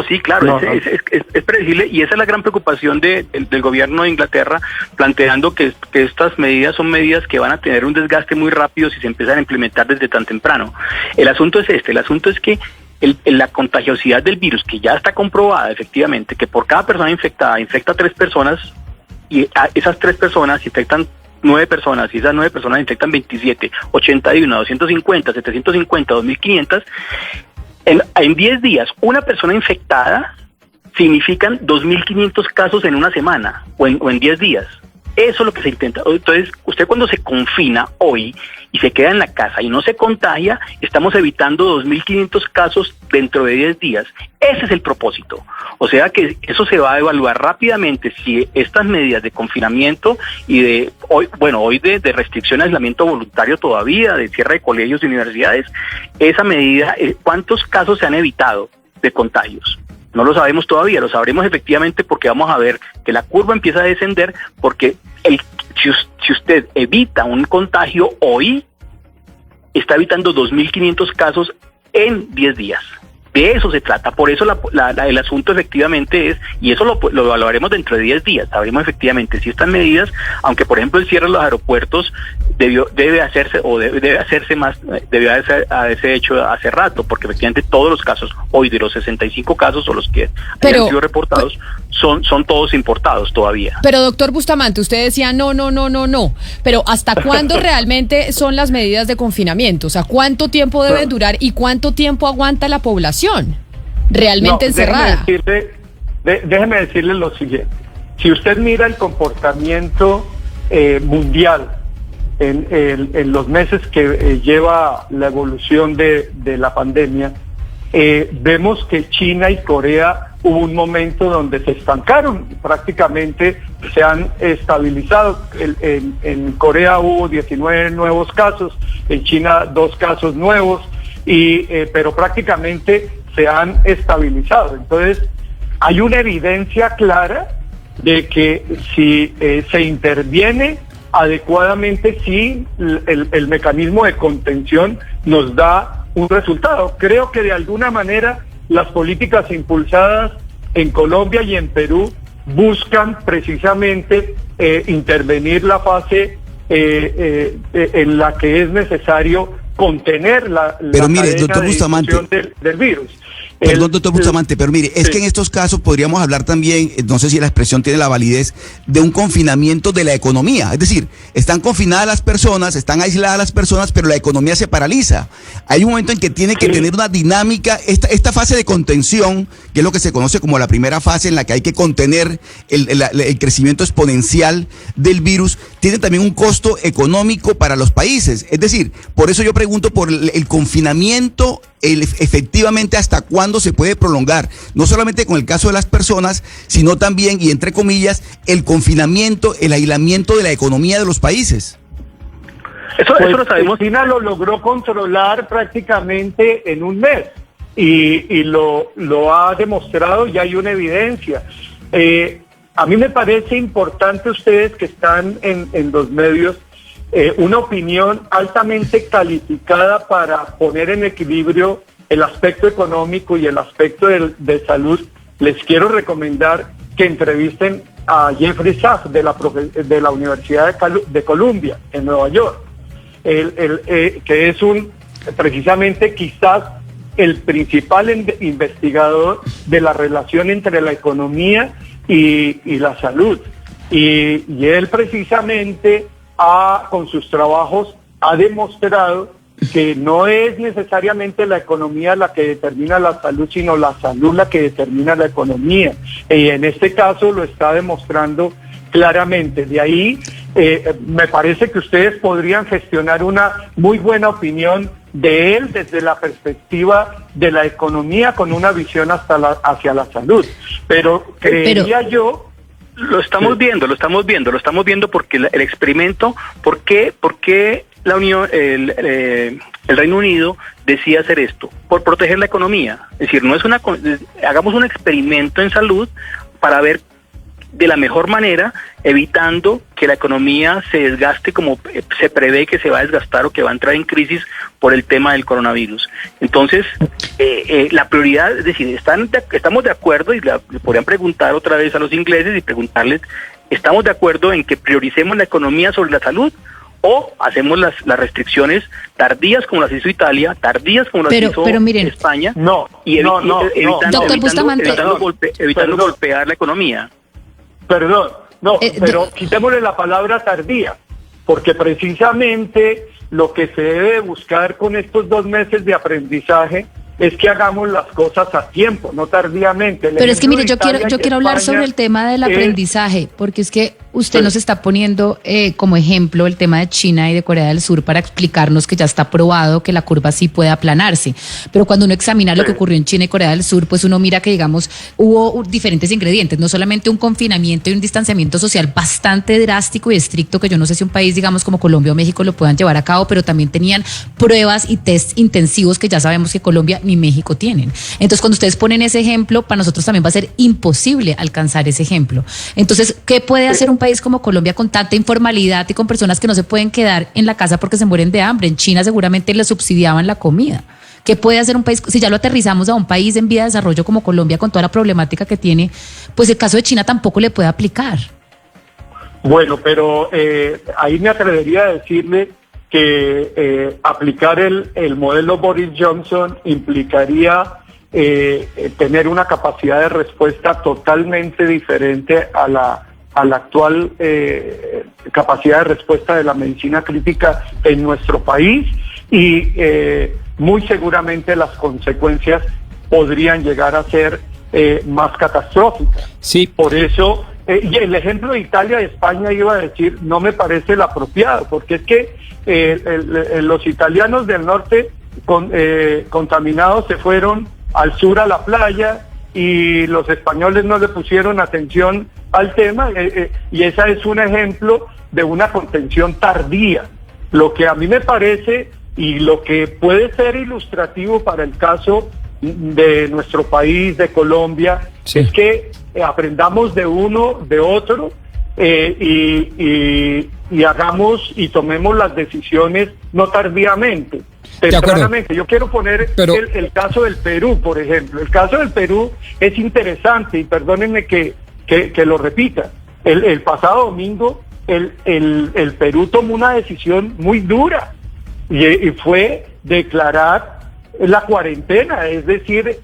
Sí, claro, es predecible y esa es la gran preocupación del gobierno de Inglaterra, planteando que estas medidas son medidas que van a tener un desgaste muy rápido si se empiezan a implementar desde tan temprano. El asunto es que la contagiosidad del virus, que ya está comprobada efectivamente, que por cada persona infectada infecta 3 personas y a esas 3 personas infectan 9 personas y esas 9 personas infectan 27, 81, 250, 750, 2500, En 10 días, una persona infectada significan 2.500 casos en una semana o en 10 días. Eso es lo que se intenta. Entonces, usted cuando se confina hoy y se queda en la casa y no se contagia, estamos evitando 2.500 casos dentro de 10 días. Ese es el propósito. O sea que eso se va a evaluar rápidamente si estas medidas de confinamiento y de restricción de aislamiento voluntario todavía, de cierre de colegios y universidades, esa medida, ¿cuántos casos se han evitado de contagios? No lo sabemos todavía, lo sabremos efectivamente porque vamos a ver que la curva empieza a descender porque si usted evita un contagio hoy, está evitando 2.500 casos en 10 días. De eso se trata, por eso el asunto efectivamente es, y eso lo evaluaremos dentro de 10 días, sabremos efectivamente si estas medidas, aunque por ejemplo el cierre de los aeropuertos debió haberse hecho hace rato, porque efectivamente todos los casos, hoy de los 65 casos o los que han sido reportados, son todos importados todavía. Pero doctor Bustamante, usted decía no, pero ¿hasta cuándo realmente son las medidas de confinamiento? O sea, ¿cuánto tiempo deben durar y cuánto tiempo aguanta la población realmente encerrada? Déjeme decirle lo siguiente. Si usted mira el comportamiento mundial en los meses que lleva la evolución de la pandemia, vemos que China y Corea hubo un momento donde se estancaron, prácticamente se han estabilizado. En Corea hubo 19 nuevos casos, en China 2 casos nuevos, pero prácticamente se han estabilizado. Entonces, hay una evidencia clara de que si se interviene adecuadamente, sí, el mecanismo de contención nos da un resultado. Creo que de alguna manera las políticas impulsadas en Colombia y en Perú buscan precisamente intervenir la fase en la que es necesario contener la mire, doctor Bustamante, del virus. Perdón, doctor Bustamante, pero mire, es que en estos casos podríamos hablar también, no sé si la expresión tiene la validez, de un confinamiento de la economía. Es decir, están confinadas las personas, están aisladas las personas, pero la economía se paraliza. Hay un momento en que tiene que tener una dinámica, esta fase de contención, que es lo que se conoce como la primera fase en la que hay que contener el crecimiento exponencial del virus, tiene también un costo económico para los países. Es decir, por eso yo pregunto por el confinamiento, efectivamente hasta cuándo se puede prolongar, no solamente con el caso de las personas, sino también, y entre comillas, el confinamiento, el aislamiento de la economía de los países. Eso lo sabemos. China lo logró controlar prácticamente en un mes y lo ha demostrado y hay una evidencia. A mí me parece importante, ustedes que están en los medios, una opinión altamente calificada para poner en equilibrio el aspecto económico y el aspecto de salud. Les quiero recomendar que entrevisten a Jeffrey Sachs de la Universidad de Columbia en Nueva York, que es precisamente quizás el principal investigador de la relación entre la economía y la salud. Y él precisamente con sus trabajos ha demostrado que no es necesariamente la economía la que determina la salud, sino la salud la que determina la economía. Y en este caso lo está demostrando claramente. De ahí me parece que ustedes podrían gestionar una muy buena opinión de él desde la perspectiva de la economía con una visión hacia la salud. Pero creería yo... Lo estamos viendo porque el experimento, ¿por qué la Unión, el Reino Unido decide hacer esto? Por proteger la economía. Es decir, hagamos un experimento en salud para ver de la mejor manera, evitando que la economía se desgaste como se prevé que se va a desgastar o que va a entrar en crisis por el tema del coronavirus. Entonces, la prioridad, es decir, estamos de acuerdo, y le podrían preguntar otra vez a los ingleses y preguntarles, ¿estamos de acuerdo en que prioricemos la economía sobre la salud? ¿O hacemos las restricciones tardías como las hizo Italia, tardías como las hizo España? Evitando golpear la economía. Pero quitémosle la palabra tardía, porque precisamente lo que se debe buscar con estos 2 meses de aprendizaje es que hagamos las cosas a tiempo, no tardíamente. Pero es que mire, yo quiero hablar sobre el tema del aprendizaje, porque es que usted nos está poniendo como ejemplo el tema de China y de Corea del Sur para explicarnos que ya está probado que la curva sí puede aplanarse. Pero cuando uno examina lo que ocurrió en China y Corea del Sur, pues uno mira que, digamos, hubo diferentes ingredientes, no solamente un confinamiento y un distanciamiento social bastante drástico y estricto, que yo no sé si un país, digamos, como Colombia o México lo puedan llevar a cabo, pero también tenían pruebas y test intensivos que ya sabemos que Colombia ni México tienen. Entonces, cuando ustedes ponen ese ejemplo, para nosotros también va a ser imposible alcanzar ese ejemplo. Entonces, ¿qué puede hacer un país como Colombia con tanta informalidad y con personas que no se pueden quedar en la casa porque se mueren de hambre? En China seguramente les subsidiaban la comida. ¿Qué puede hacer un país? Si ya lo aterrizamos a un país en vía de desarrollo como Colombia con toda la problemática que tiene, pues el caso de China tampoco le puede aplicar. Bueno, pero ahí me atrevería a decirle que aplicar el modelo Boris Johnson implicaría tener una capacidad de respuesta totalmente diferente a la actual capacidad de respuesta de la medicina crítica en nuestro país y muy seguramente las consecuencias podrían llegar a ser más catastróficas. Sí. Por eso, y el ejemplo de Italia y España iba a decir, no me parece el apropiado, porque es que los italianos del norte contaminados se fueron al sur a la playa y los españoles no le pusieron atención al tema y ese es un ejemplo de una contención tardía. Lo que a mí me parece y lo que puede ser ilustrativo para el caso de nuestro país, de Colombia, sí, es que aprendamos de uno, de otro, y hagamos y tomemos las decisiones no tardíamente, tempranamente. Yo quiero poner el caso del Perú, por ejemplo. El caso del Perú es interesante y perdónenme que lo repita. El pasado domingo el Perú tomó una decisión muy dura y fue declarar la cuarentena, es decir,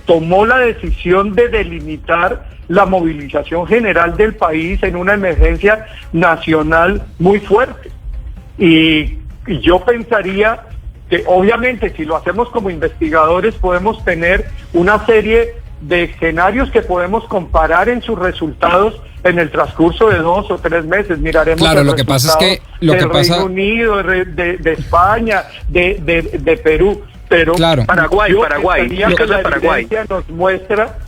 tomó la decisión de delimitar la movilización general del país en una emergencia nacional muy fuerte. Y yo pensaría que obviamente si lo hacemos como investigadores podemos tener una serie de escenarios que podemos comparar en sus resultados en el transcurso de 2 o 3 meses. Miraremos lo que pasa es que Reino Unido, de España, de Perú, pero Paraguay, el caso de Paraguay nos muestra.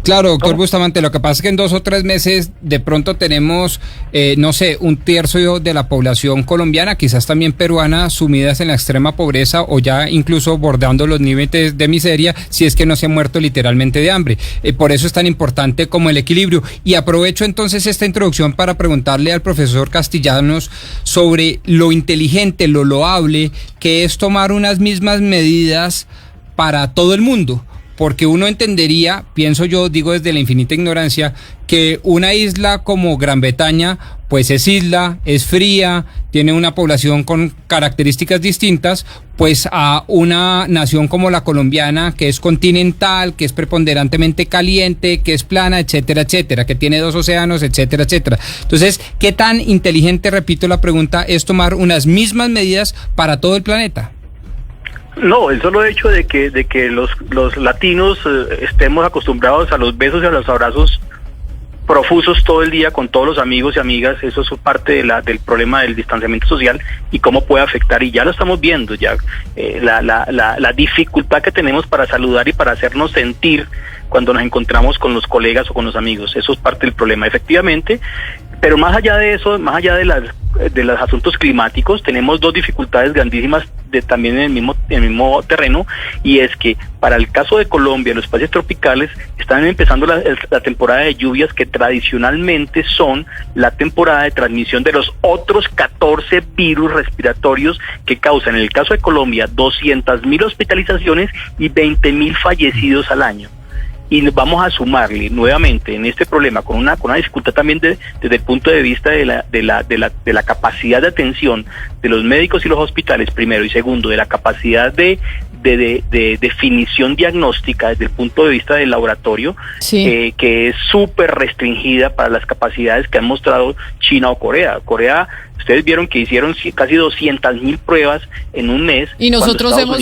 Claro, doctor Bustamante, lo que pasa es que en 2 o 3 meses de pronto tenemos, no sé, 1/3 de la población colombiana, quizás también peruana, sumidas en la extrema pobreza o ya incluso bordando los límites de miseria, si es que no se ha muerto literalmente de hambre. Por eso es tan importante como el equilibrio. Y aprovecho entonces esta introducción para preguntarle al profesor Castellanos sobre lo inteligente, lo loable, que es tomar unas mismas medidas para todo el mundo. Porque uno entendería, pienso yo, digo desde la infinita ignorancia, que una isla como Gran Bretaña, pues es isla, es fría, tiene una población con características distintas, pues a una nación como la colombiana, que es continental, que es preponderantemente caliente, que es plana, etcétera, etcétera, que tiene 2 océanos, etcétera, etcétera. Entonces, ¿qué tan inteligente, repito la pregunta, es tomar unas mismas medidas para todo el planeta? No, el solo hecho de que los latinos estemos acostumbrados a los besos y a los abrazos profusos todo el día con todos los amigos y amigas, eso es parte del problema del distanciamiento social y cómo puede afectar, y ya lo estamos viendo, ya la dificultad que tenemos para saludar y para hacernos sentir cuando nos encontramos con los colegas o con los amigos, eso es parte del problema, efectivamente. Pero más allá de eso, más allá de los asuntos climáticos, tenemos 2 dificultades grandísimas también en el mismo terreno, y es que para el caso de Colombia, los países tropicales están empezando la temporada de lluvias, que tradicionalmente son la temporada de transmisión de los otros 14 virus respiratorios que causan, en el caso de Colombia, 200.000 hospitalizaciones y 20.000 fallecidos al año. Y vamos a sumarle nuevamente en este problema con una dificultad también desde el punto de vista de la capacidad de atención de los médicos y los hospitales, primero, y segundo, de la capacidad de definición diagnóstica desde el punto de vista del laboratorio, sí, que es súper restringida para las capacidades que han mostrado China o Corea. Corea Ustedes vieron que hicieron casi 200.000 pruebas en un mes. Y nosotros hemos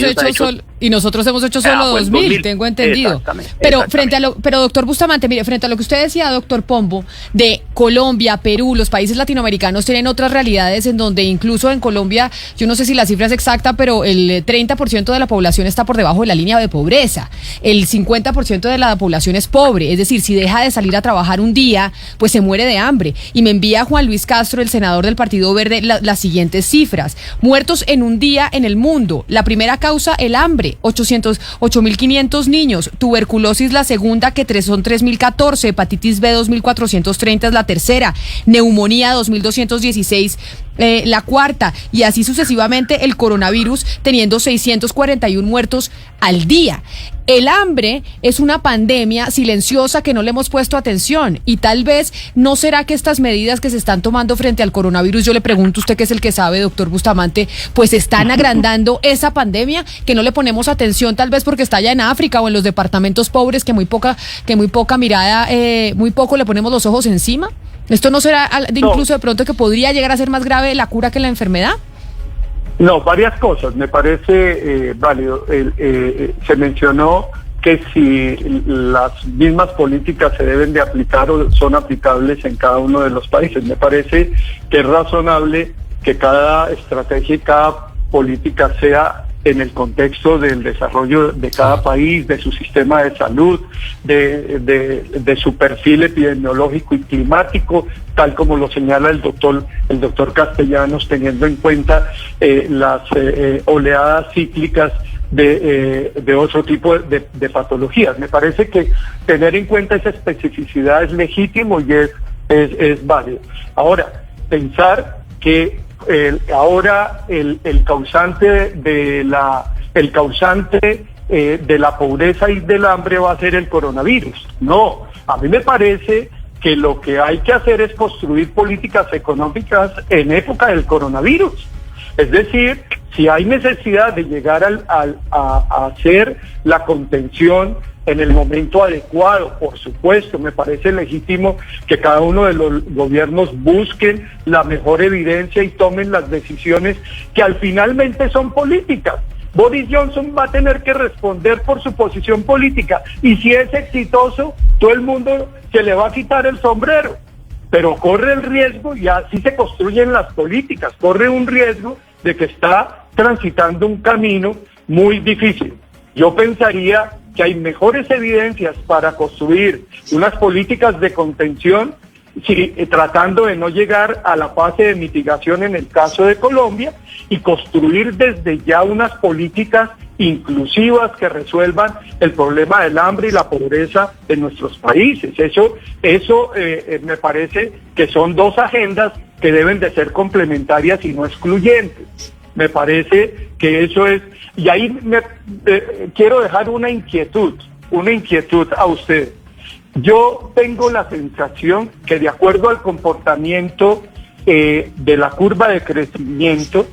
hecho solo 2.000, tengo entendido. Pero pero doctor Bustamante, mire, frente a lo que usted decía, doctor Pombo, de Colombia, Perú, los países latinoamericanos tienen otras realidades en donde incluso en Colombia, yo no sé si la cifra es exacta, pero el 30% de la población está por debajo de la línea de pobreza. El 50% de la población es pobre, es decir, si deja de salir a trabajar un día, pues se muere de hambre. Y me envía Juan Luis Castro, el senador del Partido Verde, las siguientes cifras. Muertos en un día en el mundo. La primera causa, el hambre, 8.500 niños. Tuberculosis la segunda, que son 3.014. Hepatitis B 2.430 es la tercera. Neumonía 2.216 la cuarta. Y así sucesivamente el coronavirus teniendo 641 muertos al día. El hambre es una pandemia silenciosa que no le hemos puesto atención y tal vez no será que estas medidas que se están tomando frente al coronavirus, yo le pregunto a usted que es el que sabe, doctor Bustamante, pues están agrandando esa pandemia que no le ponemos atención tal vez porque está allá en África o en los departamentos pobres que muy poca mirada, muy poco le ponemos los ojos encima. ¿Esto no será incluso de pronto que podría llegar a ser más grave la cura que la enfermedad? No, varias cosas. Me parece válido. Se mencionó que si las mismas políticas se deben de aplicar o son aplicables en cada uno de los países. Me parece que es razonable que cada estrategia y cada política sea en el contexto del desarrollo de cada país, de su sistema de salud, de su perfil epidemiológico y climático, tal como lo señala el doctor Castellanos, teniendo en cuenta las oleadas cíclicas de otro tipo de patologías. Me parece que tener en cuenta esa especificidad es legítimo y es válido. Ahora, pensar que ahora el causante de la pobreza y del hambre va a ser el coronavirus. No, a mí me parece que lo que hay que hacer es construir políticas económicas en época del coronavirus. Es decir, si hay necesidad de llegar a hacer la contención en el momento adecuado, por supuesto, me parece legítimo que cada uno de los gobiernos busquen la mejor evidencia y tomen las decisiones que al finalmente son políticas. Boris Johnson va a tener que responder por su posición política y si es exitoso, todo el mundo se le va a quitar el sombrero, pero corre el riesgo, y así se construyen las políticas, corre un riesgo de que está transitando un camino muy difícil. Yo pensaría que hay mejores evidencias para construir unas políticas de contención, tratando de no llegar a la fase de mitigación en el caso de Colombia, y construir desde ya unas políticas inclusivas que resuelvan el problema del hambre y la pobreza en nuestros países. Eso me parece que son dos agendas que deben de ser complementarias y no excluyentes. Me parece que eso es, y ahí quiero dejar una inquietud a usted. Yo tengo la sensación que de acuerdo al comportamiento de la curva de crecimiento,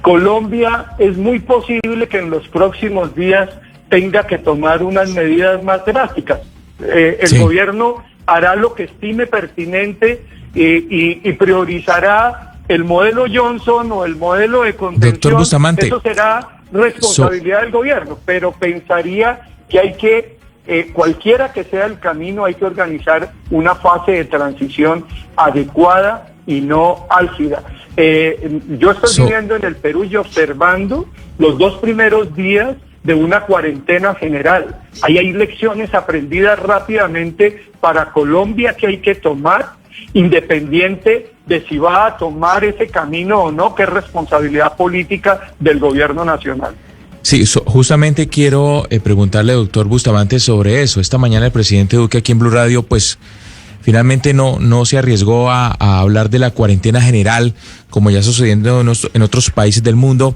Colombia es muy posible que en los próximos días tenga que tomar unas medidas más drásticas. El gobierno hará lo que estime pertinente y priorizará el modelo Johnson o el modelo de contención. Doctor Bustamante, eso será responsabilidad del gobierno, pero pensaría que hay que, cualquiera que sea el camino, hay que organizar una fase de transición adecuada y no álgida. Yo estoy viviendo en el Perú y observando los 2 primeros días de una cuarentena general. Ahí hay lecciones aprendidas rápidamente para Colombia que hay que tomar, independiente de si va a tomar ese camino o no, que es responsabilidad política del gobierno nacional. Sí, justamente quiero preguntarle, doctor Bustamante, sobre eso. Esta mañana el presidente Duque aquí en Blue Radio, pues finalmente no se arriesgó a hablar de la cuarentena general, como ya está sucediendo en otros países del mundo,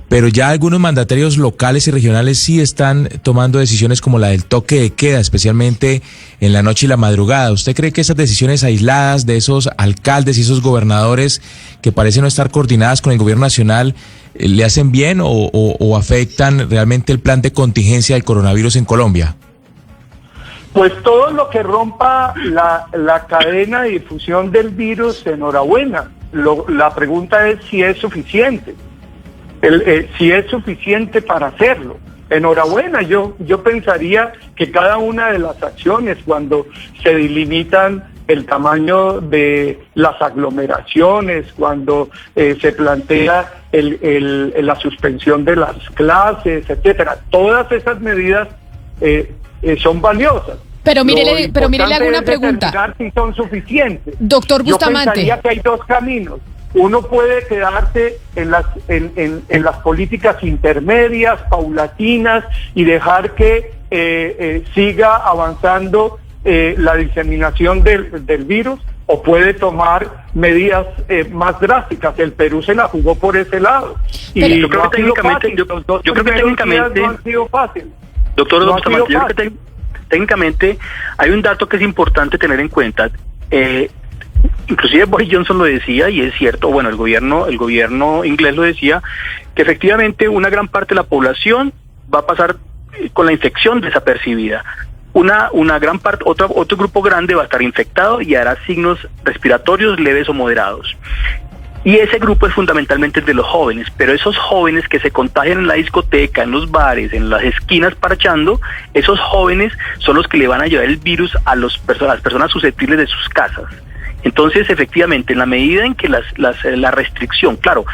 pero ya algunos mandatarios locales y regionales sí están tomando decisiones como la del toque de queda, especialmente en la noche y la madrugada. ¿Usted cree que esas decisiones aisladas de esos alcaldes y esos gobernadores que parecen no estar coordinadas con el gobierno nacional le hacen bien o afectan realmente el plan de contingencia del coronavirus en Colombia? Pues todo lo que rompa la cadena de difusión del virus, enhorabuena. La pregunta es si es suficiente, si es suficiente para hacerlo. Enhorabuena, yo pensaría que cada una de las acciones, cuando se delimitan el tamaño de las aglomeraciones, cuando se plantea la suspensión de las clases, etcétera, todas esas medidas son valiosas. Pero mire, le hago una pregunta. Si son suficientes. Doctor Bustamante. Yo pensaría que hay dos caminos. Uno puede quedarse en las políticas intermedias, paulatinas, y dejar que siga avanzando la diseminación del virus, o puede tomar medidas más drásticas. El Perú se la jugó por ese lado. Pero y yo creo que técnicamente, no han sido fáciles. Doctor Bustamante, yo creo que técnicamente hay un dato que es importante tener en cuenta. Inclusive Boris Johnson lo decía, y es cierto, bueno, el gobierno inglés lo decía, que efectivamente una gran parte de la población va a pasar con la infección desapercibida. Una gran parte, otro grupo grande va a estar infectado y hará signos respiratorios leves o moderados. Y ese grupo es fundamentalmente el de los jóvenes, pero esos jóvenes que se contagian en la discoteca, en los bares, en las esquinas parchando, esos jóvenes son los que le van a llevar el virus a las personas susceptibles de sus casas. Entonces, efectivamente, en la medida en que la restricción, claro,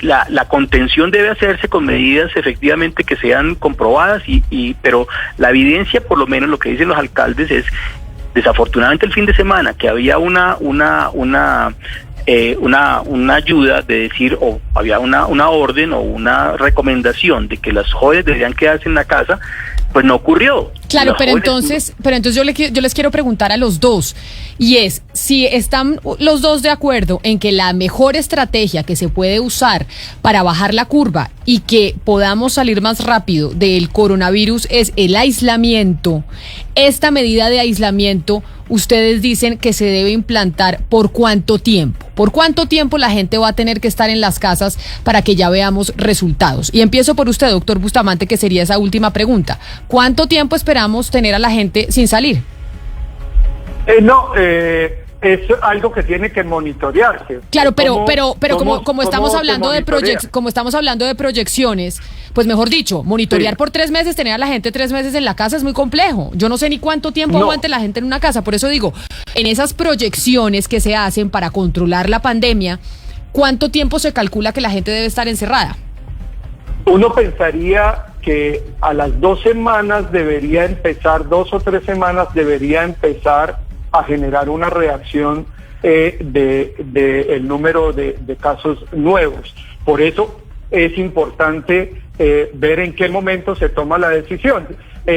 la contención debe hacerse con medidas efectivamente que sean comprobadas, pero la evidencia, por lo menos lo que dicen los alcaldes, es desafortunadamente el fin de semana que había una ayuda de decir, o había una orden o una recomendación de que los jóvenes deberían quedarse en la casa, pues no ocurrió. Claro, pero entonces yo les quiero preguntar a los dos, y es, si están los dos de acuerdo en que la mejor estrategia que se puede usar para bajar la curva y que podamos salir más rápido del coronavirus es el aislamiento. Esta medida de aislamiento, ustedes dicen que se debe implantar ¿por cuánto tiempo? ¿Por cuánto tiempo la gente va a tener que estar en las casas para que ya veamos resultados? Y empiezo por usted, doctor Bustamante, que sería esa última pregunta. ¿Cuánto tiempo esperamos tener a la gente sin salir? Es algo que tiene que monitorearse. Claro, pero como estamos hablando de proyecciones, pues mejor dicho, monitorear por 3 meses, tener a la gente 3 meses en la casa es muy complejo. Yo no sé ni cuánto tiempo aguante la gente en una casa. Por eso digo, en esas proyecciones que se hacen para controlar la pandemia, ¿cuánto tiempo se calcula que la gente debe estar encerrada? Uno pensaría que a las 2 semanas debería empezar, 2 o 3 semanas debería empezar a generar una reacción de el número de casos nuevos. Por eso es importante ver en qué momento se toma la decisión.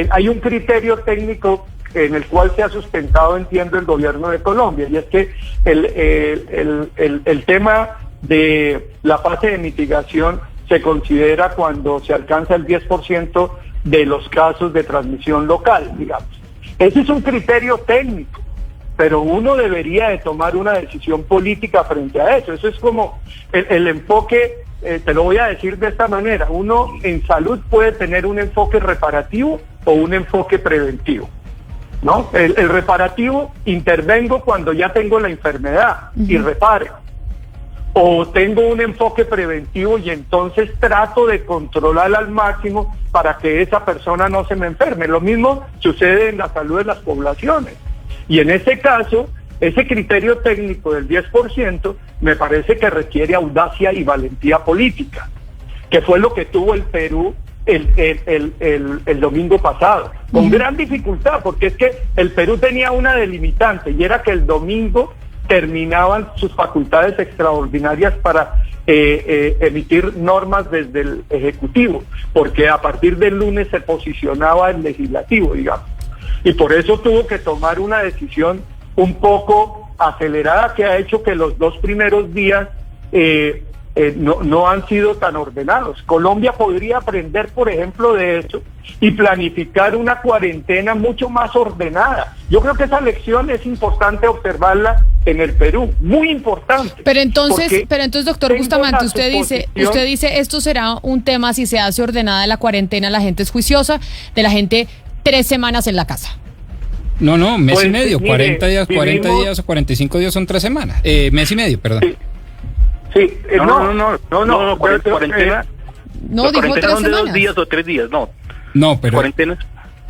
Hay un criterio técnico en el cual se ha sustentado, entiendo, el gobierno de Colombia, y es que el tema de la fase de mitigación se considera cuando se alcanza el 10% de los casos de transmisión local, digamos. Ese es un criterio técnico, pero uno debería de tomar una decisión política frente a eso. Eso es como el enfoque, te lo voy a decir de esta manera, uno en salud puede tener un enfoque reparativo o un enfoque preventivo, ¿no? El reparativo, intervengo cuando ya tengo la enfermedad y reparo. O tengo un enfoque preventivo y entonces trato de controlar al máximo para que esa persona no se me enferme. Lo mismo sucede en la salud de las poblaciones. Y en este caso, ese criterio técnico del 10% me parece que requiere audacia y valentía política, que fue lo que tuvo el Perú el domingo pasado, con gran dificultad, porque es que el Perú tenía una delimitante, y era que el domingo terminaban sus facultades extraordinarias para emitir normas desde el Ejecutivo, porque a partir del lunes se posicionaba el Legislativo, digamos. Y por eso tuvo que tomar una decisión un poco acelerada, que ha hecho que los 2 primeros días no han sido tan ordenados. Colombia podría aprender, por ejemplo, de eso y planificar una cuarentena mucho más ordenada. Yo creo que esa lección es importante observarla en el Perú, muy importante. Pero entonces, doctor Bustamante, usted dice esto será un tema si se hace ordenada la cuarentena, la gente es juiciosa, de la gente 3 semanas en la casa. No, mes Pues, y medio, mire, 40 días, 40 vivimos- días o 45 días son 3 semanas. Mes y medio, perdón. Sí, No, cuarentena. No, dijo cuarentena 3 son de 2 semanas. días o 3 días, no. No, pero... Cuarentena.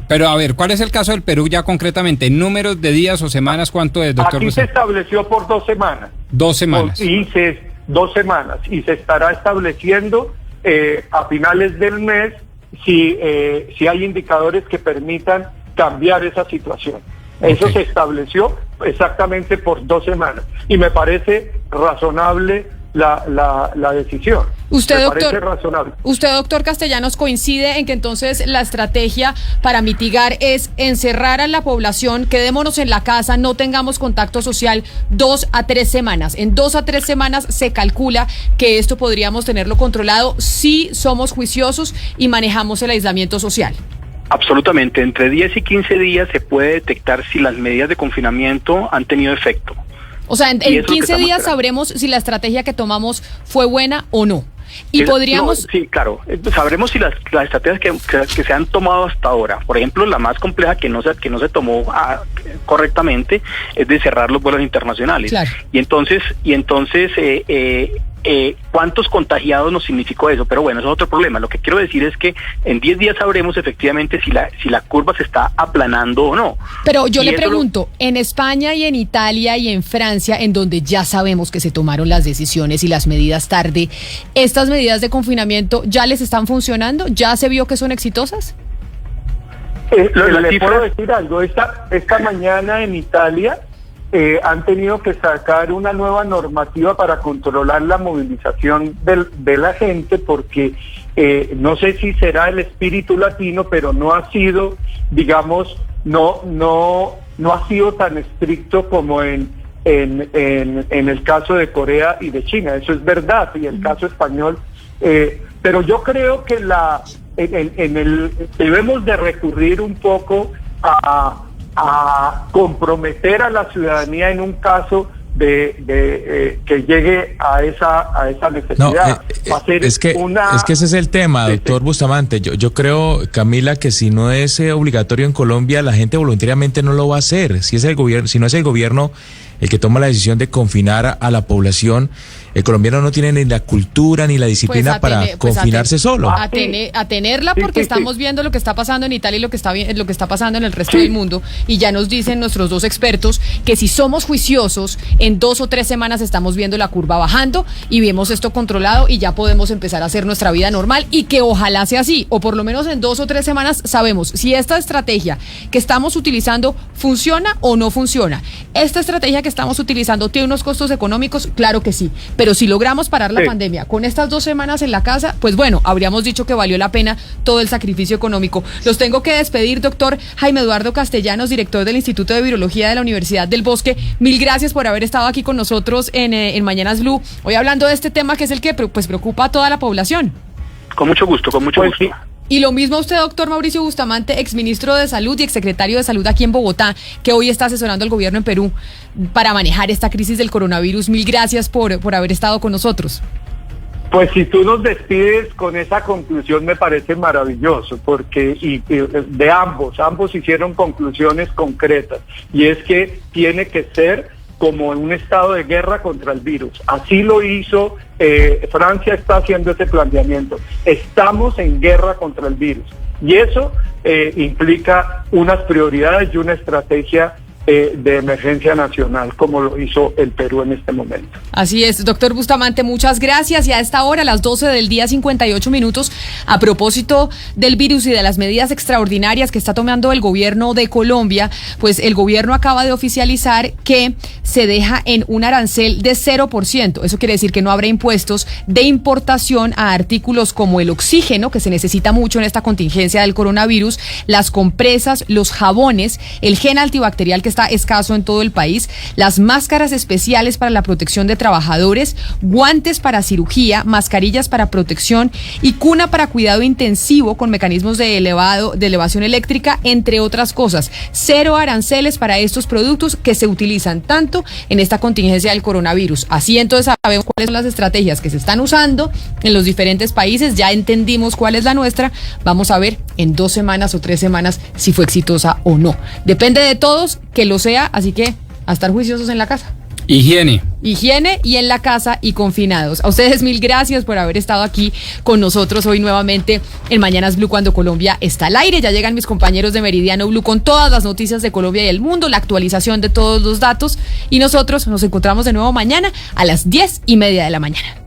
Pero a ver, ¿cuál es el caso del Perú ya concretamente? ¿En números de días o semanas cuánto es, doctor? Aquí se estableció por 2 semanas. 2 semanas. 2 semanas. Y se estará estableciendo a finales del mes si hay indicadores que permitan cambiar esa situación. Eso se estableció exactamente por 2 semanas. Y me parece razonable la decisión. Usted, me doctor, parece razonable. Usted, doctor Castellanos, coincide en que entonces la estrategia para mitigar es encerrar a la población, quedémonos en la casa, no tengamos contacto social 2 a 3 semanas. En 2 a 3 semanas se calcula que esto podríamos tenerlo controlado si somos juiciosos y manejamos el aislamiento social. Absolutamente. Entre 10 y 15 días se puede detectar si las medidas de confinamiento han tenido efecto. O sea, en Y eso es lo que 15 estamos días esperando. sabremos si la estrategia que tomamos fue buena o no. Y podríamos... No, sí, claro. Sabremos si las estrategias que se han tomado hasta ahora, por ejemplo, la más compleja que no se tomó correctamente es de cerrar los vuelos internacionales. Claro. Y entonces ¿cuántos contagiados nos significó eso? Pero bueno, eso es otro problema. Lo que quiero decir es que en 10 días sabremos efectivamente si la curva se está aplanando o no. Pero yo Y le eso pregunto, en España y en Italia y en Francia, en donde ya sabemos que se tomaron las decisiones y las medidas tarde, ¿estas medidas de confinamiento ya les están funcionando? ¿Ya se vio que son exitosas? Le puedo decir algo. Esta mañana en Italia han tenido que sacar una nueva normativa para controlar la movilización de la gente, porque no sé si será el espíritu latino, pero no ha sido, digamos, no ha sido tan estricto como en el caso de Corea y de China. Eso es verdad, y el caso español. Pero yo creo que debemos de recurrir un poco a comprometer a la ciudadanía en un caso de que llegue a esa necesidad. Es que ese es el tema, doctor Bustamante. Yo creo, Camila, que si no es obligatorio en Colombia, la gente voluntariamente no lo va a hacer. Si no es el gobierno el que toma la decisión de confinar a la población, el colombiano no tiene ni la cultura ni la disciplina para confinarse solo. A tenerla, porque estamos viendo lo que está pasando en Italia y lo que está pasando en el resto del mundo, y ya nos dicen nuestros 2 expertos que si somos juiciosos, en 2 o 3 semanas estamos viendo la curva bajando y vemos esto controlado y ya podemos empezar a hacer nuestra vida normal, y que ojalá sea así, o por lo menos en 2 o 3 semanas sabemos si esta estrategia que estamos utilizando funciona o no funciona. Esta estrategia que estamos utilizando tiene unos costos económicos, claro que sí, pero si logramos parar la pandemia con estas 2 semanas en la casa, pues bueno, habríamos dicho que valió la pena todo el sacrificio económico. Los tengo que despedir, doctor Jaime Eduardo Castellanos, director del Instituto de Virología de la Universidad del Bosque. Mil gracias por haber estado aquí con nosotros en Mañanas Blue, hoy hablando de este tema que es el que pues preocupa a toda la población. Con mucho gusto, gusto. Sí. Y lo mismo a usted, doctor Mauricio Bustamante, exministro de Salud y exsecretario de Salud aquí en Bogotá, que hoy está asesorando al gobierno en Perú para manejar esta crisis del coronavirus. Mil gracias por haber estado con nosotros. Pues si tú nos despides con esa conclusión me parece maravilloso, porque de ambos hicieron conclusiones concretas, y es que tiene que ser como en un estado de guerra contra el virus. Así lo hizo Francia, está haciendo ese planteamiento. Estamos en guerra contra el virus, y eso implica unas prioridades y una estrategia de emergencia nacional, como lo hizo el Perú en este momento. Así es, doctor Bustamante, muchas gracias. Y a esta hora, a las 12 del día, 58 minutos, a propósito del virus y de las medidas extraordinarias que está tomando el gobierno de Colombia, pues el gobierno acaba de oficializar que se deja en un arancel de 0%. Eso quiere decir que no habrá impuestos de importación a artículos como el oxígeno, que se necesita mucho en esta contingencia del coronavirus, las compresas, los jabones, el gel antibacterial que está escaso en todo el país, las máscaras especiales para la protección de trabajadores, guantes para cirugía, mascarillas para protección y cuna para cuidado intensivo con mecanismos de elevación eléctrica, entre otras cosas. 0 aranceles para estos productos que se utilizan tanto en esta contingencia del coronavirus. Así entonces sabemos cuáles son las estrategias que se están usando en los diferentes países, ya entendimos cuál es la nuestra, vamos a ver en 2 semanas o 3 semanas si fue exitosa o no. Depende de todos que lo sea, así que a estar juiciosos en la casa. Higiene y en la casa y confinados. A ustedes 1000 gracias por haber estado aquí con nosotros hoy nuevamente en Mañanas Blue cuando Colombia está al aire. Ya llegan mis compañeros de Meridiano Blue con todas las noticias de Colombia y el mundo, la actualización de todos los datos y nosotros nos encontramos de nuevo mañana a las 10:30 de la mañana.